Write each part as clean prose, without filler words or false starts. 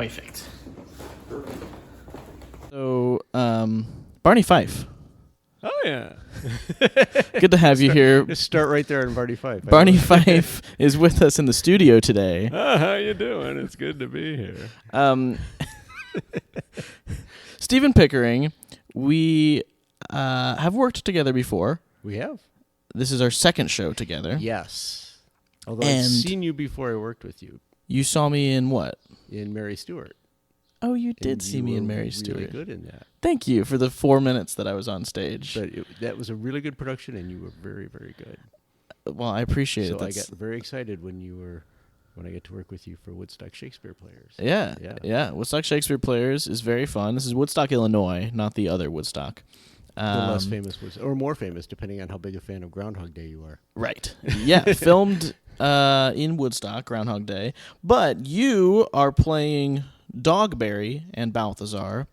Perfect. So, Barney Fife. Oh, yeah. Good to have you here. Just start right there on Barney Fife. Barney Fife is with us in the studio today. How you doing? It's good to be here. Stephen Pickering, we have worked together before. We have. This is our second show together. Yes. Although I've seen you before I worked with you. You saw me in what? In Mary Stuart. Oh, you did see me in Mary Stuart. Really good in that. Thank you for the 4 minutes that I was on stage. But that was a really good production, and you were very, very good. Well, I appreciate it. So I got very excited when I get to work with you for Woodstock Shakespeare Players. Yeah. Woodstock Shakespeare Players is very fun. This is Woodstock, Illinois, not the other Woodstock. The less famous, or more famous, depending on how big a fan of Groundhog Day you are. Right. Yeah, filmed in Woodstock, Groundhog Day. But you are playing Dogberry and Balthasar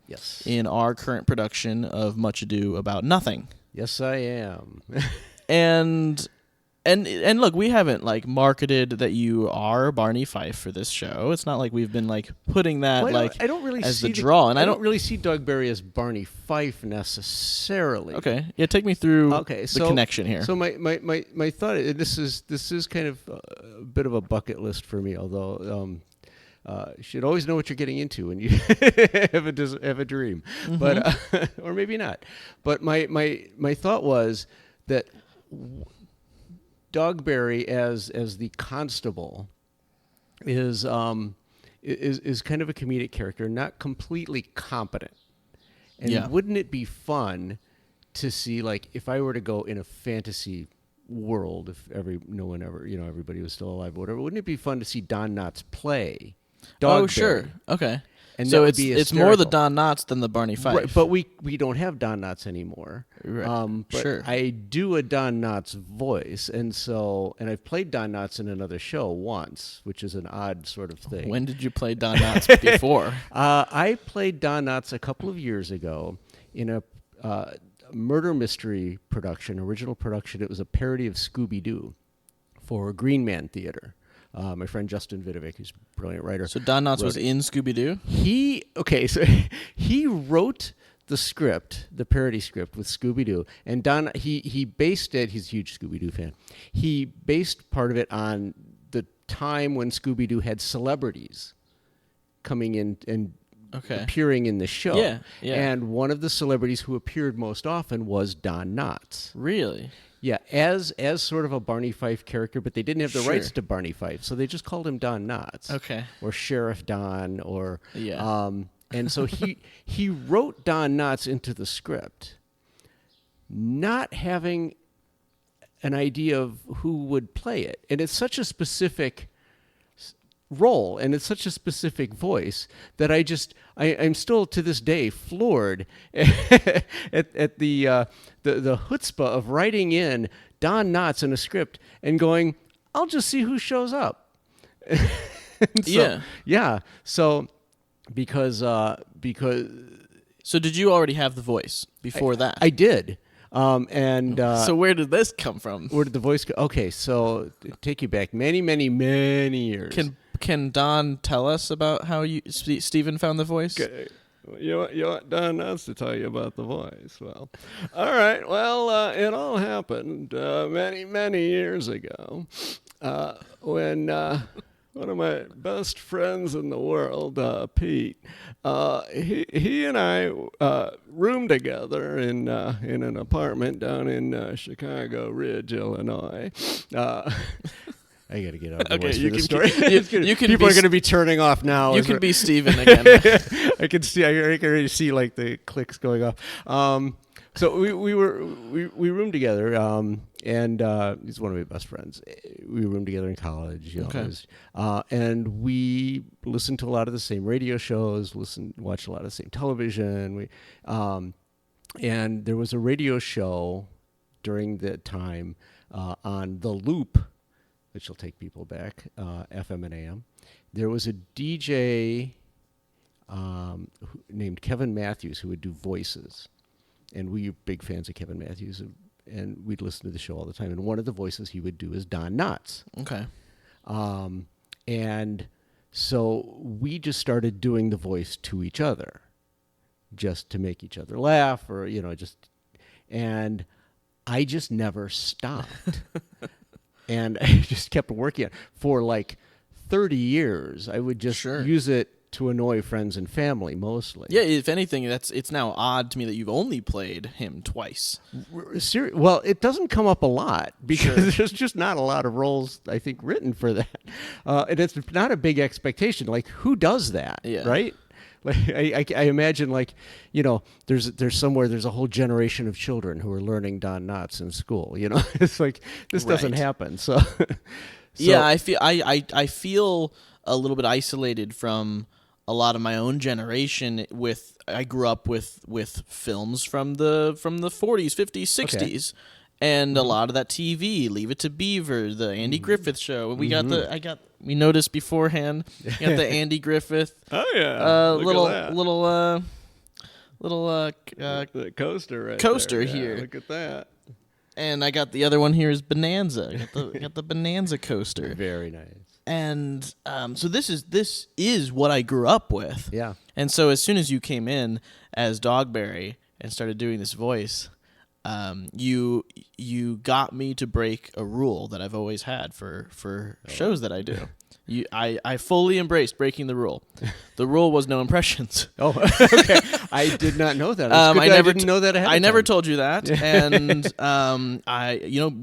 in our current production of Much Ado About Nothing. Yes, I am. And look, we haven't marketed that you are Barney Fife for this show. It's not like we've been putting that I don't really as see the draw. And I don't really see Dogberry as Barney Fife necessarily. Okay, yeah, take me through the connection here. So my thought, and this is kind of a bit of a bucket list for me, although. You should always know what you're getting into when you have a dream, but or maybe not. But my thought was that Dogberry as the constable is kind of a comedic character, not completely competent. And wouldn't it be fun to see, if I were to go in a fantasy world, if everybody was still alive or whatever, wouldn't it be fun to see Don Knotts play Dogberry? Oh, sure. Okay. And so it's more the Don Knotts than the Barney Fife. Right, but we don't have Don Knotts anymore. Right. But sure. I do a Don Knotts voice, and I've played Don Knotts in another show once, which is an odd sort of thing. When did you play Don Knotts before? I played Don Knotts a couple of years ago in a murder mystery production, original production. It was a parody of Scooby-Doo for Green Man Theater. My friend Justin Vidovic, who's a brilliant writer. So Don Knotts was in Scooby-Doo? So he wrote the script, the parody script with Scooby-Doo, and he based it, he's a huge Scooby-Doo fan, he based part of it on the time when Scooby-Doo had celebrities coming in and appearing in the show. Yeah. And one of the celebrities who appeared most often was Don Knotts. Really? Yeah, as sort of a Barney Fife character, but they didn't have the rights to Barney Fife, so they just called him Don Knotts. Okay. Or Sheriff Don, or yeah. And so he wrote Don Knotts into the script, not having an idea of who would play it, and it's such a specific role and it's such a specific voice that I'm still to this day floored at the chutzpah of writing in Don Knotts in a script and going, I'll just see who shows up. So because so did you already have the voice before that? I did. So where did this come from? Where did the voice go? Okay, so take you back many, many, many years. Can Don tell us about how Stephen found the voice? You want Don Knotts to tell you about the voice? Well, all right. Well, it all happened many, many years ago when one of my best friends in the world, Pete, he and I roomed together in an apartment down in Chicago Ridge, Illinois. I got to get out of the voice for the story. People are going to be turning off now. You can be Stephen again. I can already see the clicks going off. So we roomed together, and he's one of my best friends. We roomed together in college, and we listened to a lot of the same radio shows, watched a lot of the same television. And there was a radio show during that time on The Loop, which will take people back, FM and AM. There was a DJ named Kevin Matthews who would do voices. And we were big fans of Kevin Matthews, and we'd listen to the show all the time. And one of the voices he would do is Don Knotts. Okay. And So we just started doing the voice to each other, just to make each other laugh, or and I just never stopped. And I just kept working on it. For like 30 years. I would just use it to annoy friends and family mostly. Yeah, if anything, it's now odd to me that you've only played him twice. Well, it doesn't come up a lot because there's just not a lot of roles, I think, written for that. And it's not a big expectation. Like, who does that, right? Like, I imagine, like, there's somewhere there's a whole generation of children who are learning Don Knotts in school. It's like this doesn't happen. So, yeah, I feel a little bit isolated from a lot of my own generation. I grew up with films from the 40s, 50s, 60s. And a lot of that TV, Leave It to Beaver, the Andy Griffith Show. We noticed beforehand. You got the Andy Griffith. Oh yeah, little the coaster coaster there. here. Yeah, look at that. And I got the other one here is Bonanza. I got the Bonanza coaster. Very nice. And so this is what I grew up with. Yeah. And so as soon as you came in as Dogberry and started doing this voice, you got me to break a rule that I've always had for shows that I do. I fully embraced breaking the rule. The rule was no impressions. Oh, okay. I did not know that. I didn't know that ahead of time. I never told you that, and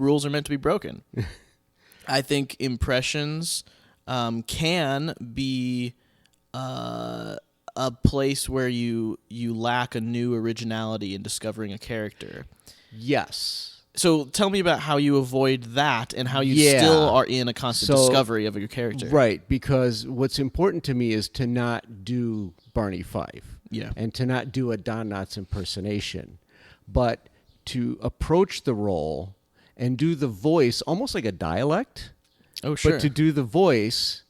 rules are meant to be broken. I think impressions can be a place where you lack a new originality in discovering a character. Yes. So tell me about how you avoid that and how you still are in a constant discovery of your character. Right, because what's important to me is to not do Barney Fife. Yeah. And to not do a Don Knotts impersonation, but to approach the role and do the voice almost like a dialect. Oh, sure. But to do the voice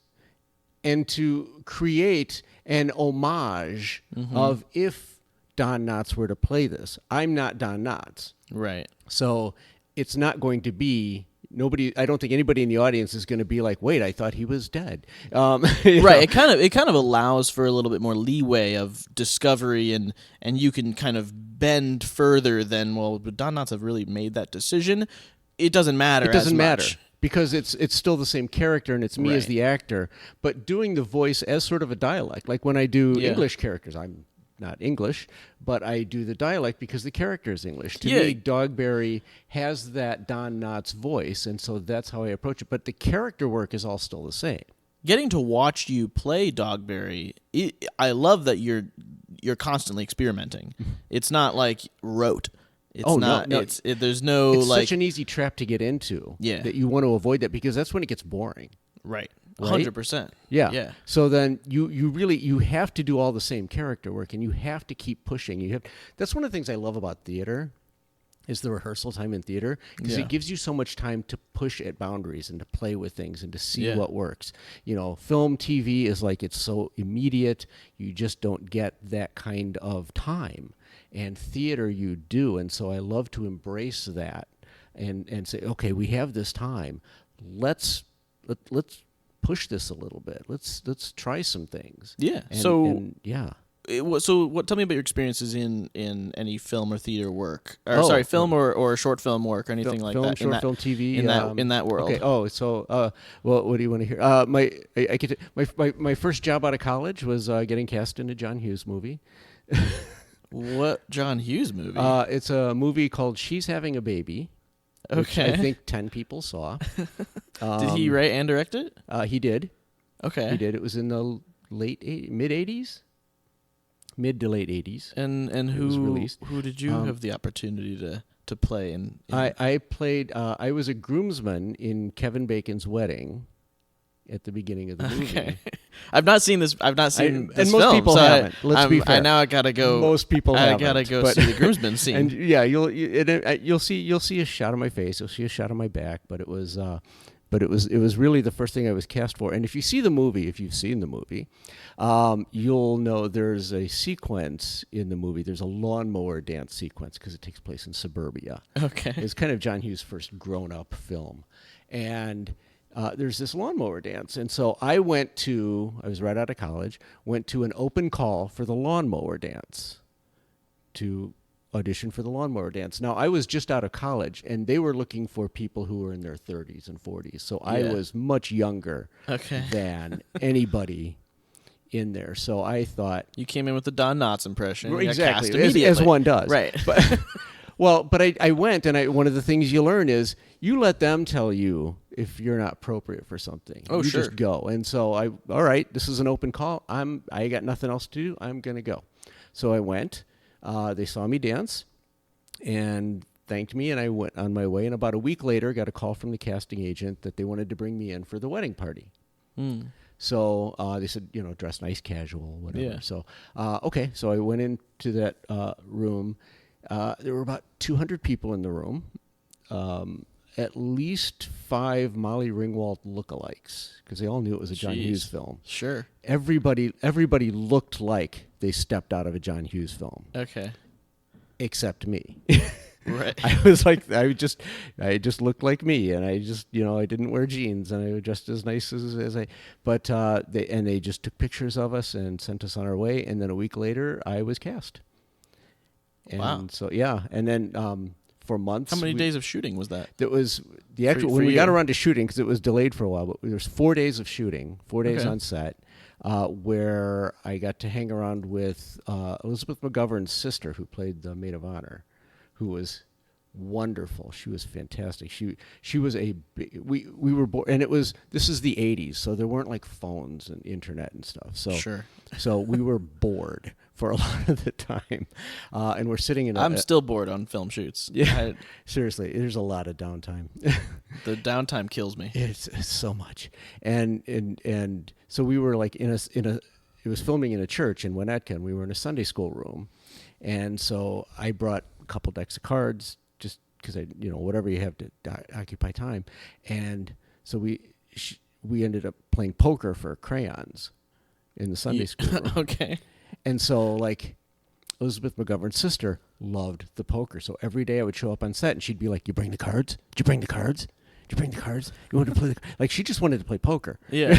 and to create an homage of if Don Knotts were to play this. I'm not Don Knotts. Right. So it's not going to be I don't think anybody in the audience is going to be like, wait, I thought he was dead. Right. It kind of allows for a little bit more leeway of discovery, and you can kind of bend further than, well, Don Knotts have really made that decision. It doesn't matter. It doesn't matter. Much. Because it's still the same character and it's me as the actor, but doing the voice as sort of a dialect. Like when I do English characters, I'm not English, but I do the dialect because the character is English. To me, Dogberry has that Don Knotts voice, and so that's how I approach it. But the character work is all still the same. Getting to watch you play Dogberry, I love that you're constantly experimenting. It's not like rote. It's not. No. There's no it's like such an easy trap to get into. Yeah. That you want to avoid that because that's when it gets boring. Right. 100%. Yeah. So then you have to do all the same character work, and you have to keep pushing. That's one of the things I love about theater is the rehearsal time in theater, because it gives you so much time to push at boundaries and to play with things and to see what works. Film, TV is like it's so immediate. You just don't get that kind of time. And theater you do, and so I love to embrace that and say, okay, we have this time. Let's push this a little bit. Let's try some things. Yeah. So tell me about your experiences in any film or theater work, or film or short film work, or anything like that. Short film, TV in that world. Okay. Oh, so what do you want to hear? My first job out of college was getting cast in a John Hughes movie. What John Hughes movie? It's a movie called She's Having a Baby. Okay. I think 10 people saw. Did he write and direct it? He did. Okay. He did. It was in the mid-80s? Mid to late 80s. And who did you have the opportunity to play in? I played I was a groomsman in Kevin Bacon's wedding at the beginning of the movie. Okay. I've not seen this film. And most people haven't. Let's be fair. I gotta go. Most people haven't. I gotta go see the groomsman scene. And you'll see a shot of my face. You'll see a shot of my back. But it was really the first thing I was cast for. And if you see the movie, if you've seen the movie, you'll know there's a sequence in the movie. There's a lawnmower dance sequence because it takes place in suburbia. Okay. It's kind of John Hughes' first grown-up film, and there's this lawnmower dance. And so I was right out of college, went to an open call for the lawnmower dance to audition for the lawnmower dance. Now, I was just out of college, and they were looking for people who were in their 30s and 40s. So I was much younger than anybody in there. So I thought... You came in with the Don Knotts impression. Exactly, as one does. Right. But I went, and one of the things you learn is you let them tell you if you're not appropriate for something. Oh, you sure. just go. And so all right, this is an open call. I got nothing else to do. I'm going to go. So I went. They saw me dance and thanked me, and I went on my way. And about a week later, got a call from the casting agent that they wanted to bring me in for the wedding party. So they said, dress nice, casual, whatever. Yeah. So, okay. So I went into that room. There were about 200 people in the room. At least 5 Molly Ringwald lookalikes, because they all knew it was a John Hughes film. Sure. Everybody looked like they stepped out of a John Hughes film. Okay. Except me. Right. I was like, I just looked like me, and I just, I didn't wear jeans, and I was just as nice as I. But they just took pictures of us and sent us on our way, and then a week later, I was cast. And wow. So and then. For months. How many days of shooting was that? That was the actual when we got around to shooting, because it was delayed for a while. But there was 4 days of shooting, 4 days on set, where I got to hang around with Elizabeth McGovern's sister, who played the maid of honor, who was wonderful. She was fantastic. She was we were born, and this is the 80s, so there weren't like phones and internet and stuff. So sure. So we were bored for a lot of the time, and we're sitting in. I'm still bored on film shoots. Yeah, seriously, there's a lot of downtime. The downtime kills me. It's so much, and so we were like in a. It was filming in a church in Winnetka, and we were in a Sunday school room, and so I brought a couple decks of cards just because whatever you have to occupy time, and so we ended up playing poker for crayons in the Sunday school room. Okay. And so, like, Elizabeth McGovern's sister loved the poker. So every day I would show up on set, and she'd be like, "You bring the cards? Did you bring the cards? Did you bring the cards? You want to play the?" Like, she just wanted to play poker. Yeah.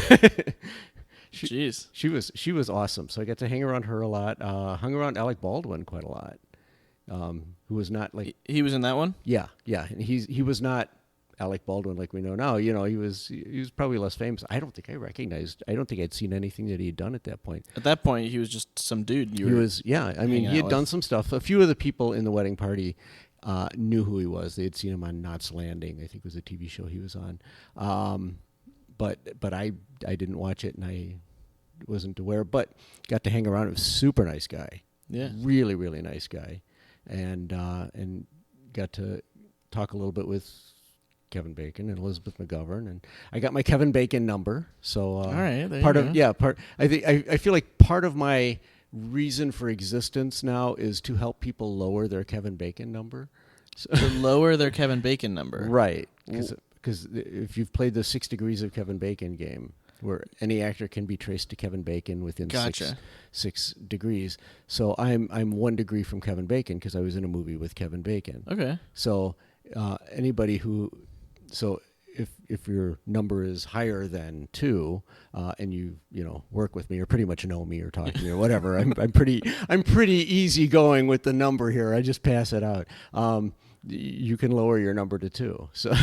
Jeez. She was awesome. So I got to hang around her a lot. Hung around Alec Baldwin quite a lot. Who was not like he was in that one? Yeah. And he was not Alec Baldwin like we know now. He was probably less famous. I don't think I'd seen anything that he had done at that point. At that point, he was just some dude. He had done some stuff. A few of the people in the wedding party knew who he was. They had seen him on Knots Landing, I think was a TV show he was on. But I didn't watch it, and I wasn't aware. But got to hang around. He was a super nice guy. Yeah. Really, really nice guy. And got to talk a little bit with Kevin Bacon and Elizabeth McGovern, and I got my Kevin Bacon number. So all right, there part you of go. I feel like part of my reason for existence now is to help people lower their Kevin Bacon number. So, to lower their Kevin Bacon number, right? Because if you've played the 6 Degrees of Kevin Bacon game, where any actor can be traced to Kevin Bacon within six degrees. So I'm 1 degree from Kevin Bacon because I was in a movie with Kevin Bacon. Okay. So if your number is higher than 2, and you work with me or pretty much know me or talk to me or whatever, I'm pretty easygoing with the number here. I just pass it out. You can lower your number to 2. So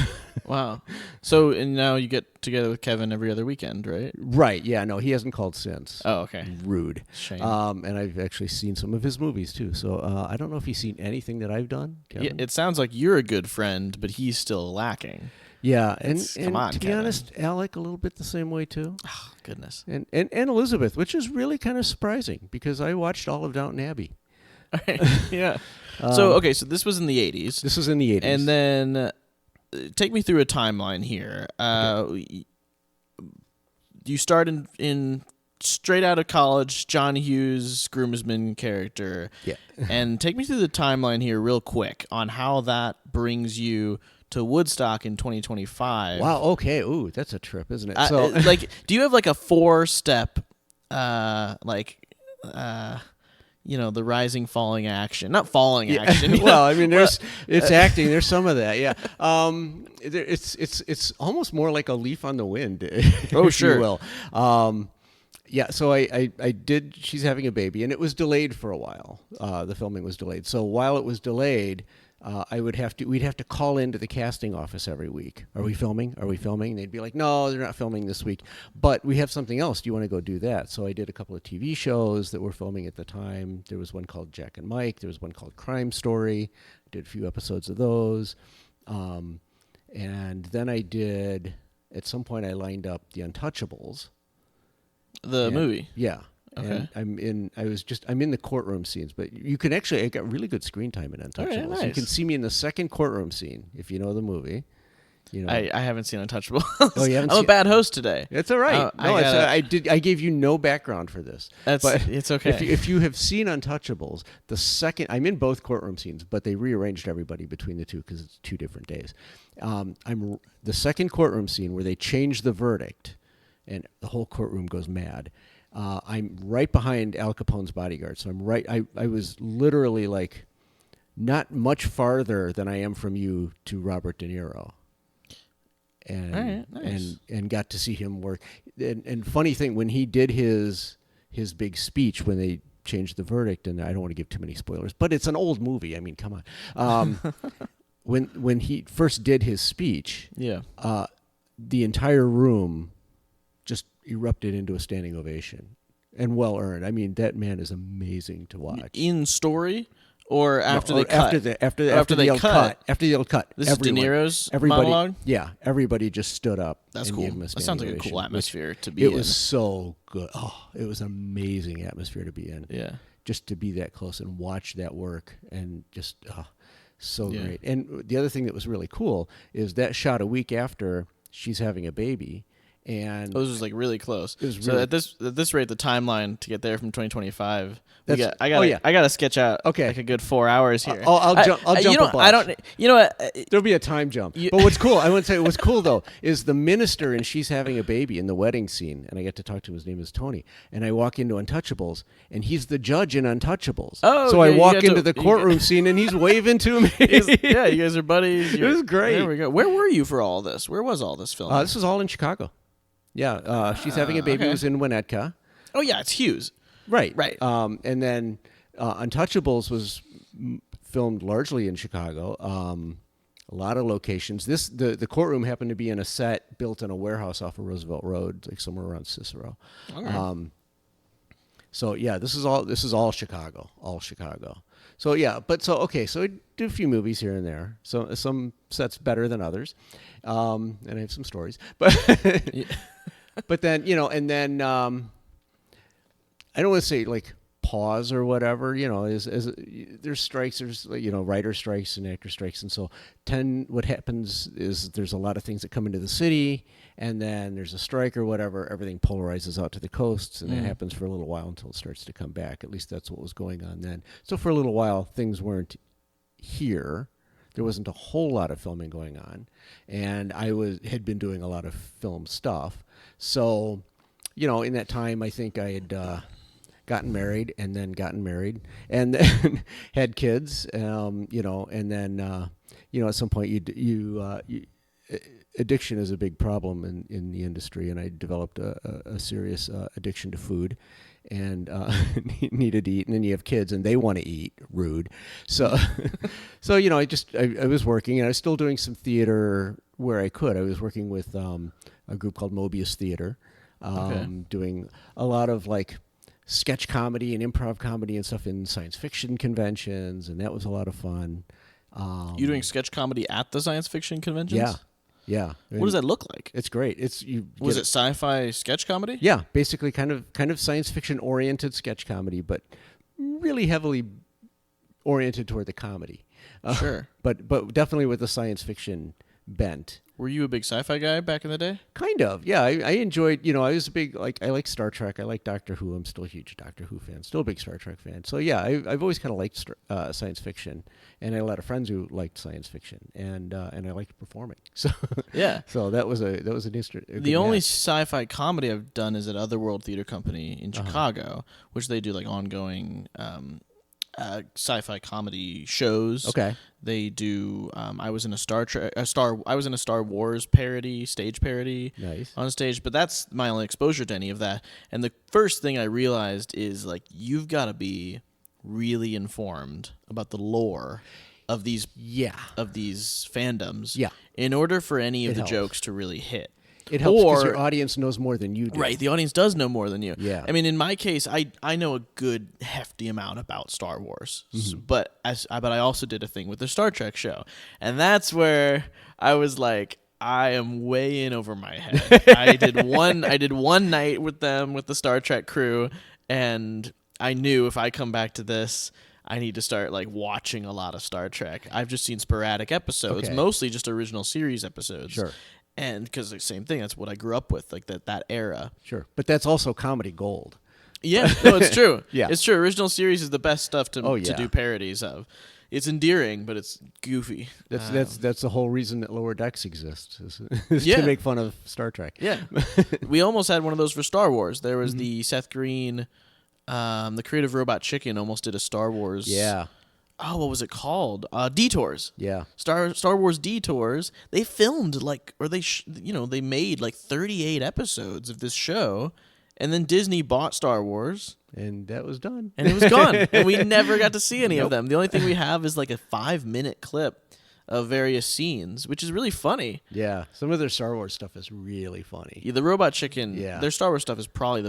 wow. So and now you get together with Kevin every other weekend, right? Right. Yeah. No, he hasn't called since. Oh, okay. Rude. Shame. And I've actually seen some of his movies too. So I don't know if he's seen anything that I've done. Kevin. Yeah, it sounds like you're a good friend, but he's still lacking. Yeah, and come on, to be Kevin. honest, Alec a little bit the same way too. Oh, goodness. And Elizabeth, which is really kind of surprising because I watched all of Downton Abbey. Yeah. So this was in the 80s. This was in the 80s. And then take me through a timeline here. Okay. You start in straight out of college, John Hughes, groomsman character. Yeah. And take me through the timeline here real quick on how that brings you to Woodstock in 2025. Wow, okay. Ooh, that's a trip, isn't it? So do you have like a 4-step the rising, falling action. Not falling action. Well, I mean, it's acting. There's some of that, yeah. It's almost more like a leaf on the wind. Oh, if sure. You will. Yeah, so I did. She's having a baby, and it was delayed for a while. The filming was delayed. So while it was delayed, we'd have to call into the casting office every week. Are we filming? Are we filming? And they'd be like, no, they're not filming this week. But we have something else. Do you want to go do that? So I did a couple of TV shows that were filming at the time. There was one called Jack and Mike. There was one called Crime Story. Did a few episodes of those. And then at some point I lined up The Untouchables. The movie? Yeah. Okay. And I'm in the courtroom scenes, but you can I got really good screen time in Untouchables. Right, nice. You can see me in the second courtroom scene if you know the movie. I haven't seen Untouchables. Oh, you haven't I'm a bad host today. It's all right. I gave you no background for this. It's okay. If you have seen Untouchables, I'm in both courtroom scenes, but they rearranged everybody between the two because it's 2 different days. I'm the second courtroom scene where they change the verdict, and the whole courtroom goes mad. I'm right behind Al Capone's bodyguard, so I'm right. I was literally like not much farther than I am from you to Robert De Niro, and all right, nice. and got to see him work. And funny thing, when he did his big speech when they changed the verdict, and I don't want to give too many spoilers, but it's an old movie. I mean, come on. When he first did his speech, the entire room just erupted into a standing ovation, and well earned. I mean, that man is amazing to watch. In story or after they cut? After they cut. After the old cut. This is De Niro's monologue? Yeah, everybody just stood up. That's and cool. gave him a That sounds like ovation, a cool atmosphere to be in. It was so good. Oh, it was an amazing atmosphere to be in. Yeah. Just to be that close and watch that work, and just so great. And the other thing that was really cool is that shot a week after she's having a baby. And this was like really close. It was so really, at this rate, the timeline to get there from 2025. I got to sketch out like a good 4 hours here. I'll jump a bunch. I don't. You know what? There'll be a time jump. But what's cool? I want to say what's cool though is the minister, and she's having a baby in the wedding scene, and I get to talk to him. His name is Tony, and I walk into Untouchables, and he's the judge in Untouchables. Oh, so I walk into the courtroom scene, and he's waving to me. Yeah, you guys are buddies. It was great. There we go. Where were you for all this? Where was all this filming? This was all in Chicago. Yeah, she's having a baby. Okay. It was in Winnetka. Oh yeah, it's Hughes. Right. And then Untouchables was filmed largely in Chicago. A lot of locations. The courtroom happened to be in a set built in a warehouse off of Roosevelt Road, like somewhere around Cicero. Okay. So yeah, this is all Chicago, So yeah, so I do a few movies here and there. So some sets better than others, and I have some stories. But but then and then I don't want to say like pause or whatever. As there's strikes, there's writer strikes and actor strikes, and so what happens is there's a lot of things that come into the city, and then there's a strike or whatever. Everything polarizes out to the coasts, and that happens for a little while until it starts to come back. At least that's what was going on then. So for a little while, things weren't here. There wasn't a whole lot of filming going on, and I had been doing a lot of film stuff. So, in that time, I think I had gotten married, and then had kids, and then at some point addiction is a big problem in the industry, and I developed a serious addiction to food, and needed to eat, and then you have kids and they want to eat. Rude. So I was working, and I was still doing some theater where I could. I was working with a group called Mobius Theater, doing a lot of like sketch comedy and improv comedy and stuff in science fiction conventions, and that was a lot of fun. You doing sketch comedy at the science fiction conventions? Yeah. What does that look like? It's great. Was it sci-fi sketch comedy? Yeah, basically kind of science fiction oriented sketch comedy, but really heavily oriented toward the comedy. Sure. But definitely with the science fiction bent. Were you a big sci-fi guy back in the day? Kind of, yeah. I enjoyed, I was a big, I like Star Trek. I like Doctor Who. I'm still a huge Doctor Who fan. Still a big Star Trek fan. So, yeah, I've always kind of liked science fiction. And I had a lot of friends who liked science fiction. And I liked performing. So, yeah. So that was an interesting. The only sci-fi comedy I've done is at Otherworld Theater Company in Chicago, which they do like ongoing sci-fi comedy shows. Okay. They do. I was in a I was in a Star Wars parody, stage parody. Nice. On stage, but that's my only exposure to any of that. And the first thing I realized is like you've got to be really informed about the lore of these fandoms. Yeah. In order for any of It the helps. jokes to really hit. It helps because your audience knows more than you do. Right, the audience does know more than you. Yeah. I mean, in my case, I know a good hefty amount about Star Wars, but I also did a thing with the Star Trek show, and that's where I was like, I am way in over my head. I did one night with them with the Star Trek crew, and I knew if I come back to this, I need to start like watching a lot of Star Trek. I've just seen sporadic episodes, mostly just original series episodes. Sure. And because the same thing, that's what I grew up with, like that era. Sure. But that's also comedy gold. Yeah, no, it's true. Yeah. It's true. Original series is the best stuff to yeah. do parodies of. It's endearing, but it's goofy. That's the whole reason that Lower Decks exists, is Yeah. to make fun of Star Trek. Yeah. We almost had one of those for Star Wars. There was the Seth Green, the creative Robot Chicken almost did a Star Wars. Yeah. Oh, what was it called? Detours. Yeah. Star Wars Detours. They filmed they made like 38 episodes of this show, and then Disney bought Star Wars, And that was done. and it was gone, and we never got to see any of them. The only thing we have is like a 5-minute clip of various scenes, which is really funny. Yeah. Some of their Star Wars stuff is really funny. Yeah, the Robot Chicken. Yeah. Their Star Wars stuff is probably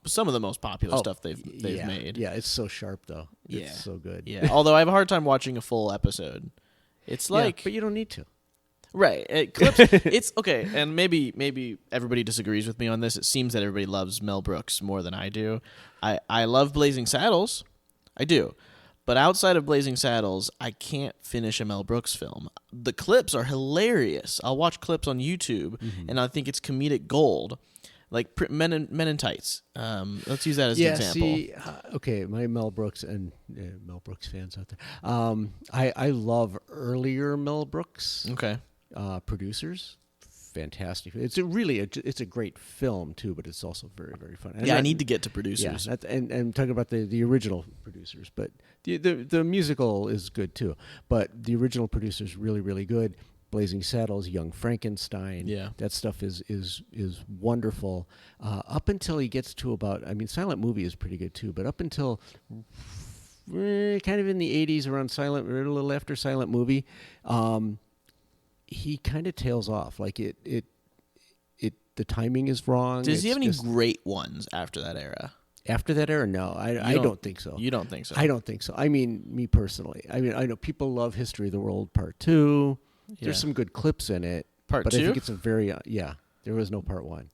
some of the most popular stuff they've made. Yeah, it's so sharp though. Yeah. It's so good. Yeah. Although I have a hard time watching a full episode. It's like, but you don't need to. right. It clips. It's okay. And maybe everybody disagrees with me on this. It seems that everybody loves Mel Brooks more than I do. I love Blazing Saddles. I do. But outside of Blazing Saddles, I can't finish a Mel Brooks film. The clips are hilarious. I'll watch clips on YouTube, and I think it's comedic gold. Like Men in Tights. Let's use that as an example. See, okay, my Mel Brooks and Mel Brooks fans out there. I love earlier Mel Brooks producers. Fantastic. It's a great film too, but it's also very, very fun. And I need to get to producers. Yeah, and I'm talking about the original producers, but the musical is good too. But the original producers really, really good. Blazing Saddles, Young Frankenstein. Yeah, that stuff is wonderful. Up until he gets to Silent Movie is pretty good too. But up until kind of in the 80s, around a little after Silent Movie, he kind of tails off. Like the timing is wrong. Does he have any great ones after that era? After that era, no, I don't think so. You don't think so? I don't think so. I mean, me personally. I mean, I know people love History of the World Part 2. There's some good clips in it. Part 2? But I think it's a very, there was no Part 1.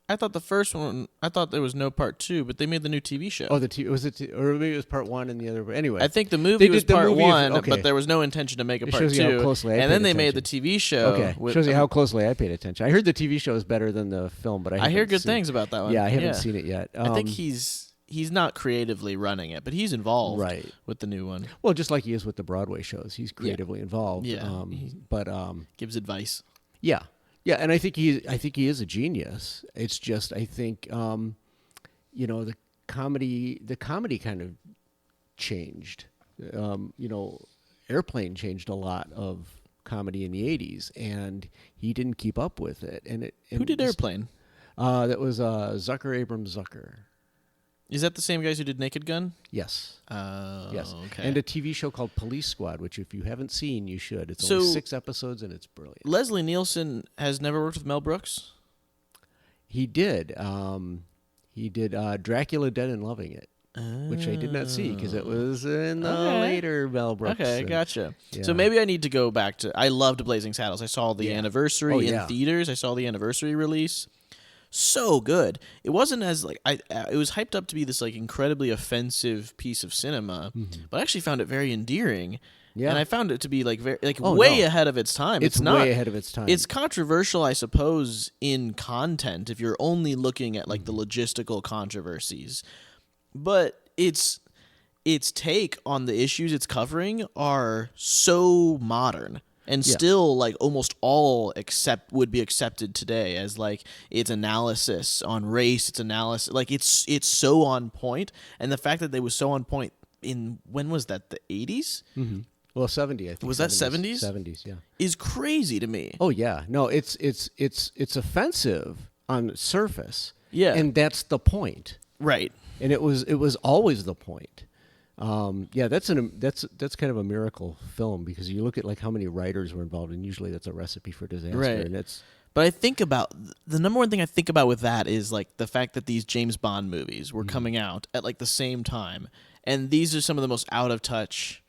I thought the first one, I thought there was no Part 2, but they made the new TV show. Oh, or maybe it was Part 1 and the other, but anyway. I think the movie was Part 1, but there was no intention to make a Part 2. It shows you how closely I paid and then they attention. made the TV show. Okay, shows you how closely I paid attention. I heard the TV show is better than the film, but I hear good things about that one. Yeah, I haven't seen it yet. I think he's not creatively running it, but he's involved with the new one. Well, just like he is with the Broadway shows. He's creatively involved. Yeah. But gives advice. Yeah. Yeah, and I think he is a genius. It's just I think the comedy kind of changed. Airplane changed a lot of comedy in the 80s, and he didn't keep up with it. Who did Airplane? That was Zucker Abrams Zucker. Is that the same guys who did Naked Gun? Yes. Yes. Okay. And a TV show called Police Squad, which if you haven't seen, you should. It's only 6 episodes, and it's brilliant. Leslie Nielsen has never worked with Mel Brooks? He did. He did Dracula Dead and Loving It, which I did not see because it was in the later Mel Brooks. Okay, gotcha. Yeah. So maybe I need to go back to... I loved Blazing Saddles. I saw the anniversary in theaters. I saw the anniversary release. So good. It wasn't as it was hyped up to be this incredibly offensive piece of cinema, but I actually found it very endearing. Yeah. And I found it to be like Oh, way no. ahead of its time. It's not way ahead of its time. It's controversial, I suppose, in content if you're only looking at like the logistical controversies. But its take on the issues it's covering are so modern and still like almost all would be accepted today as like its analysis on race, its analysis, like it's so on point. And the fact that they was so on point in, when was that, the 80s? Mm-hmm. Well, 70, I think. Was that 70s? 70s, yeah. Is crazy to me. Oh yeah, no, it's offensive on the surface. Yeah. And that's the point. Right. And it was always the point. That's kind of a miracle film, because you look at like how many writers were involved, and usually that's a recipe for disaster. Right. And it's. But I think about the number one thing I think about with that is like the fact that these James Bond movies were coming out at like the same time, and these are some of the most out of touch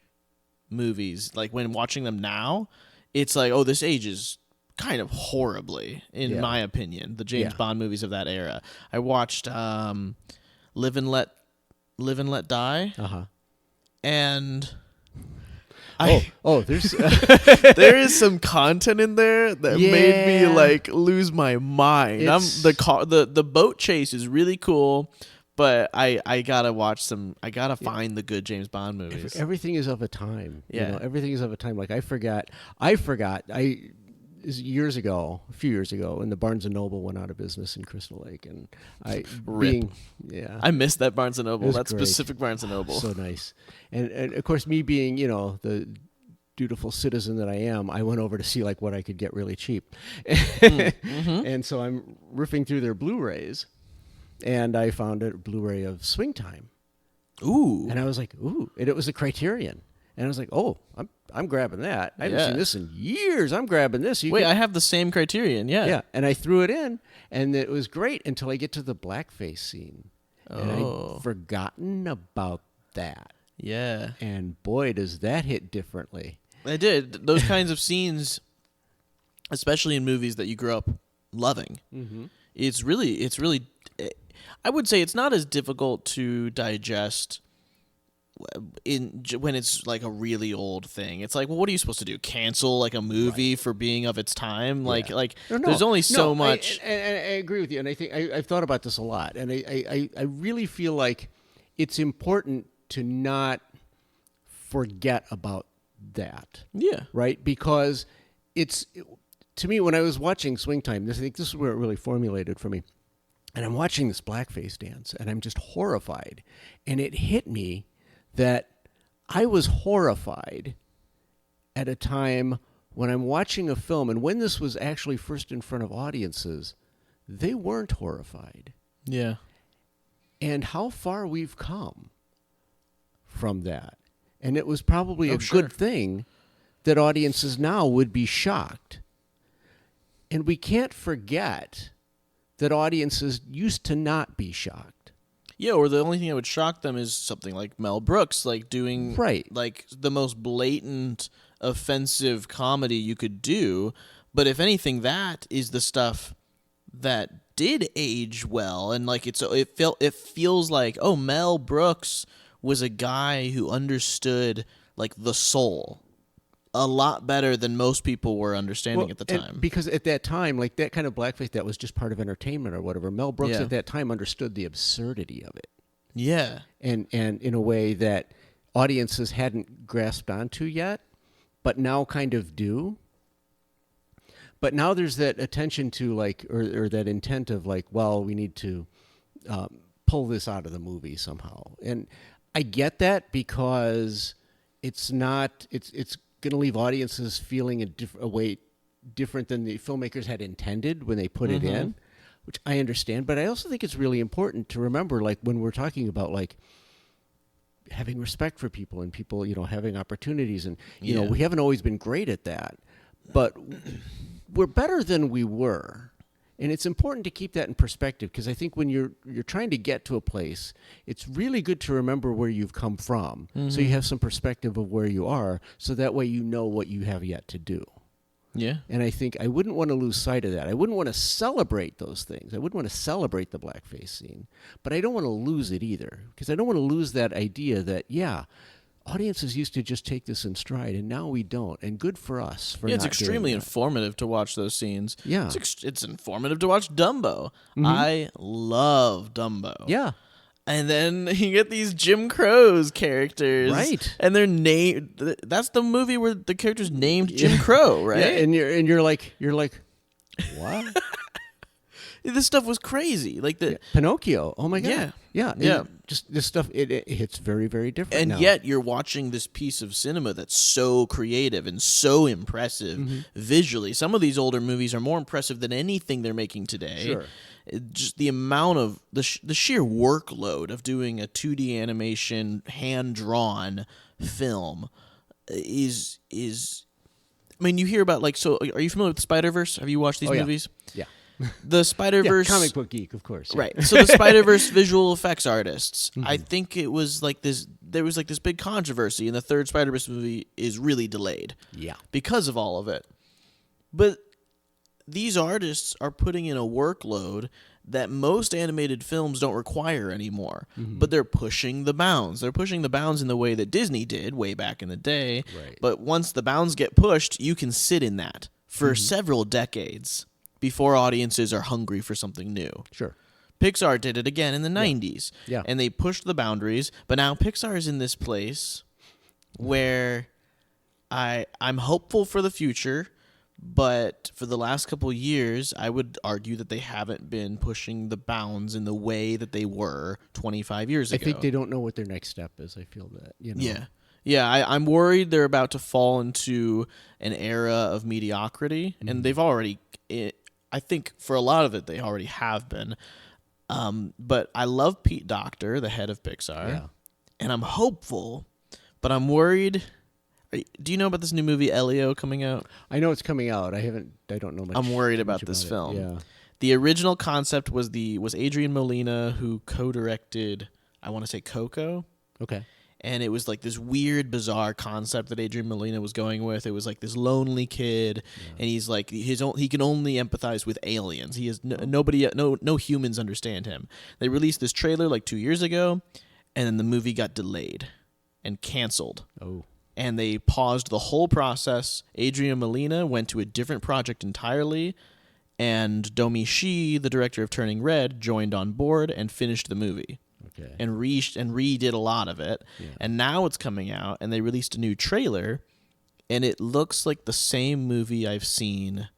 movies. Like when watching them now, it's like, oh, this ages kind of horribly, in my opinion. The James Bond movies of that era. I watched Live and Let Die. Uh-huh. And there's there is some content in there that made me like lose my mind. The boat chase is really cool, but I gotta watch some. I gotta find the good James Bond movies. Everything is of a time. Yeah, everything is of a time. Like I forgot. A few years ago, when the Barnes and Noble went out of business in Crystal Lake, and I missed that Barnes and Noble. That great. Specific Barnes and Noble. So nice, and of course, me being the dutiful citizen that I am, I went over to see like what I could get really cheap, and so I'm riffing through their Blu-rays, and I found a Blu-ray of Swing Time. Ooh, and I was like, ooh, and it was a Criterion. And I was like, oh, I'm grabbing that. I haven't seen this in years. I'm grabbing this. I have the same Criterion, yeah. Yeah, and I threw it in, and it was great until I get to the blackface scene. And I'd forgotten about that. Yeah. And boy, does that hit differently. I did. Those kinds of scenes, especially in movies that you grew up loving, it's really, I would say it's not as difficult to digest when it's like a really old thing. It's like, well, what are you supposed to do? Cancel like a movie for being of its time? Like there's only so much. And I agree with you, and I think I've thought about this a lot, and I really feel like it's important to not forget about that. Yeah. Right? Because to me, when I was watching Swing Time, I think this is where it really formulated for me. And I'm watching this blackface dance, and I'm just horrified. And it hit me that I was horrified at a time when I'm watching a film, and when this was actually first in front of audiences, they weren't horrified. Yeah. And how far we've come from that. And it was probably a good thing that audiences now would be shocked. And we can't forget that audiences used to not be shocked. Yeah, or the only thing that would shock them is something like Mel Brooks, like doing like the most blatant, offensive comedy you could do. But if anything, that is the stuff that did age well, and like it feels like, oh, Mel Brooks was a guy who understood like the soul a lot better than most people were understanding at the time. Because at that time, like that kind of blackface, that was just part of entertainment or whatever. Mel Brooks at that time understood the absurdity of it. Yeah. And in a way that audiences hadn't grasped onto yet, but now kind of do. But now there's that attention to like, or that intent of like, well, we need to pull this out of the movie somehow. And I get that, because it's going to leave audiences feeling a way different than the filmmakers had intended when they put it in, which I understand. But I also think it's really important to remember, like when we're talking about like having respect for people and people, having opportunities, and we haven't always been great at that, but we're better than we were. And it's important to keep that in perspective, because I think when you're trying to get to a place, it's really good to remember where you've come from, so you have some perspective of where you are, so that way you know what you have yet to do. Yeah. And I think I wouldn't want to lose sight of that. I wouldn't want to celebrate those things. I wouldn't want to celebrate the blackface scene, but I don't want to lose it either, because I don't want to lose that idea that, audiences used to just take this in stride, and now we don't. And good for us for it's not extremely doing that. informative to watch those scenes. Yeah. It's informative to watch Dumbo. I love Dumbo. Yeah. And then you get these Jim Crow's characters, right? And they're named. That's the movie where the character's named Jim Crow, right? Yeah, and you're like, what? This stuff was crazy, like the Pinocchio. Oh my god! Yeah. Just this stuff. It hits very, very different. And now. yet you're watching this piece of cinema that's so creative and so impressive visually. Some of these older movies are more impressive than anything they're making today. Sure. Just the amount of the sheer workload of doing a 2D animation hand drawn film is. I mean, you hear about So, are you familiar with the Spider-Verse? Have you watched these movies? Yeah. The Spider-Verse... comic book geek, of course. Yeah. Right. So the Spider-Verse visual effects artists, I think it was like this... There was like this big controversy, and the third Spider-Verse movie is really delayed. Yeah. Because of all of it. But these artists are putting in a workload that most animated films don't require anymore. But they're pushing the bounds. They're pushing the bounds in the way that Disney did way back in the day. Right. But once the bounds get pushed, you can sit in that for several decades before audiences are hungry for something new. Sure. Pixar did it again in the 90s. Yeah. And they pushed the boundaries. But now Pixar is in this place where I'm hopeful for the future. But for the last couple of years, I would argue that they haven't been pushing the bounds in the way that they were 25 years ago. I think they don't know what their next step is. I feel that. Yeah. Yeah, I'm worried they're about to fall into an era of mediocrity. And they've already... I think for a lot of it, they already have been. But I love Pete Docter, the head of Pixar. Yeah. And I'm hopeful, but I'm worried... Do you know about this new movie Elio coming out? I know it's coming out. I don't know much. I'm worried about this film. Yeah. The original concept was Adrian Molina, who co-directed, I want to say Coco. Okay. And it was like this weird, bizarre concept that Adrian Molina was going with. It was like this lonely kid, and he's like he can only empathize with aliens. He has no humans understand him. They released this trailer like 2 years ago, and then the movie got delayed and canceled. Oh. And they paused the whole process. Adrian Molina went to a different project entirely, and Domi Shi, the director of Turning Red, joined on board and finished the movie. Okay. And redid a lot of it. Yeah. And now it's coming out, and they released a new trailer, and it looks like the same movie I've seen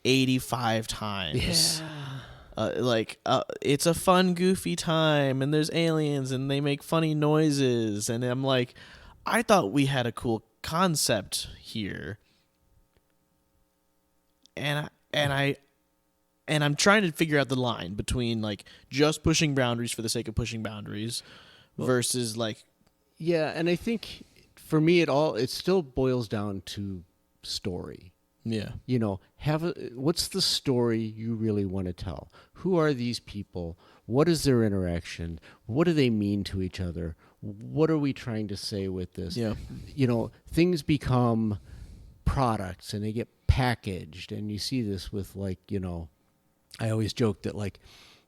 85 times. Yeah. It's a fun, goofy time, and there's aliens, and they make funny noises, and I'm like... I thought we had a cool concept here, and I'm trying to figure out the line between like just pushing boundaries for the sake of pushing boundaries versus like and I think for me it still boils down to story. Yeah, what's the story you really want to tell? Who are these people? What is their interaction? What do they mean to each other? What are we trying to say with this? Yeah. Things become products and they get packaged, and you see this with I always joke that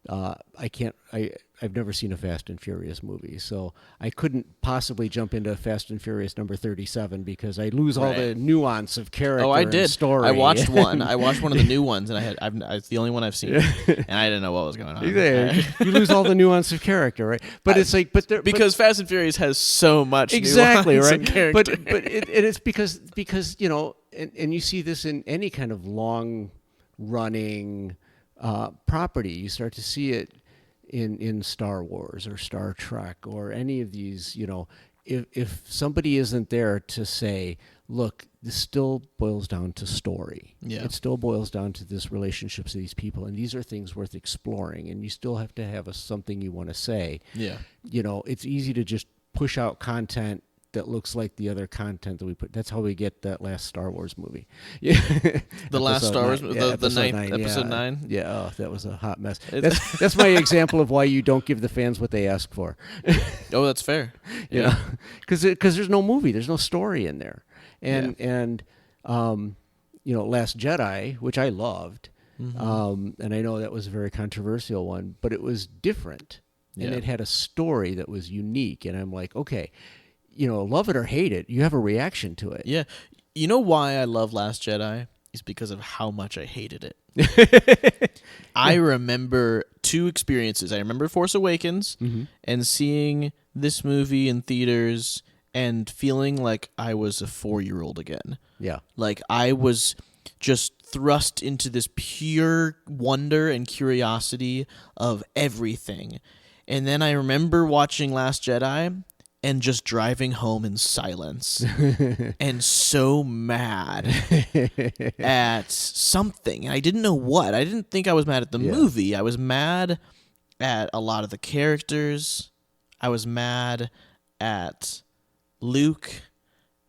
I've never seen a Fast and Furious movie, so I couldn't possibly jump into Fast and Furious number 37 because I lose all the nuance of character. Oh, I did. And story. I watched one. I watched one of the new ones, and it's the only one I've seen, and I didn't know what was going on. You lose all the nuance of character, right? But it's like, because Fast and Furious has so much exactly nuance right. and character. But it's because and you see this in any kind of long running property. You start to see it in Star Wars or Star Trek or any of these, if somebody isn't there to say, look, this still boils down to story. Yeah. It still boils down to this relationships of these people, and these are things worth exploring, and you still have to have something you want to say. Yeah. It's easy to just push out content that looks like the other content that we put. That's how we get that last Star Wars movie. Yeah, the last Star Wars, the ninth, 9, episode 9. Yeah, oh, that was a hot mess. That's my example of why you don't give the fans what they ask for. Oh, that's fair. Because there's no movie, there's no story in there, and Last Jedi, which I loved, and I know that was a very controversial one, but it was different, and it had a story that was unique, and I'm like, okay. love it or hate it, you have a reaction to it. Yeah. You know why I love Last Jedi? Is because of how much I hated it. I remember two experiences. I remember Force Awakens and seeing this movie in theaters and feeling like I was a 4-year-old again. Yeah. Like I was just thrust into this pure wonder and curiosity of everything. And then I remember watching Last Jedi and just driving home in silence and so mad at something. I didn't know what. I didn't think I was mad at the movie. I was mad at a lot of the characters. I was mad at Luke.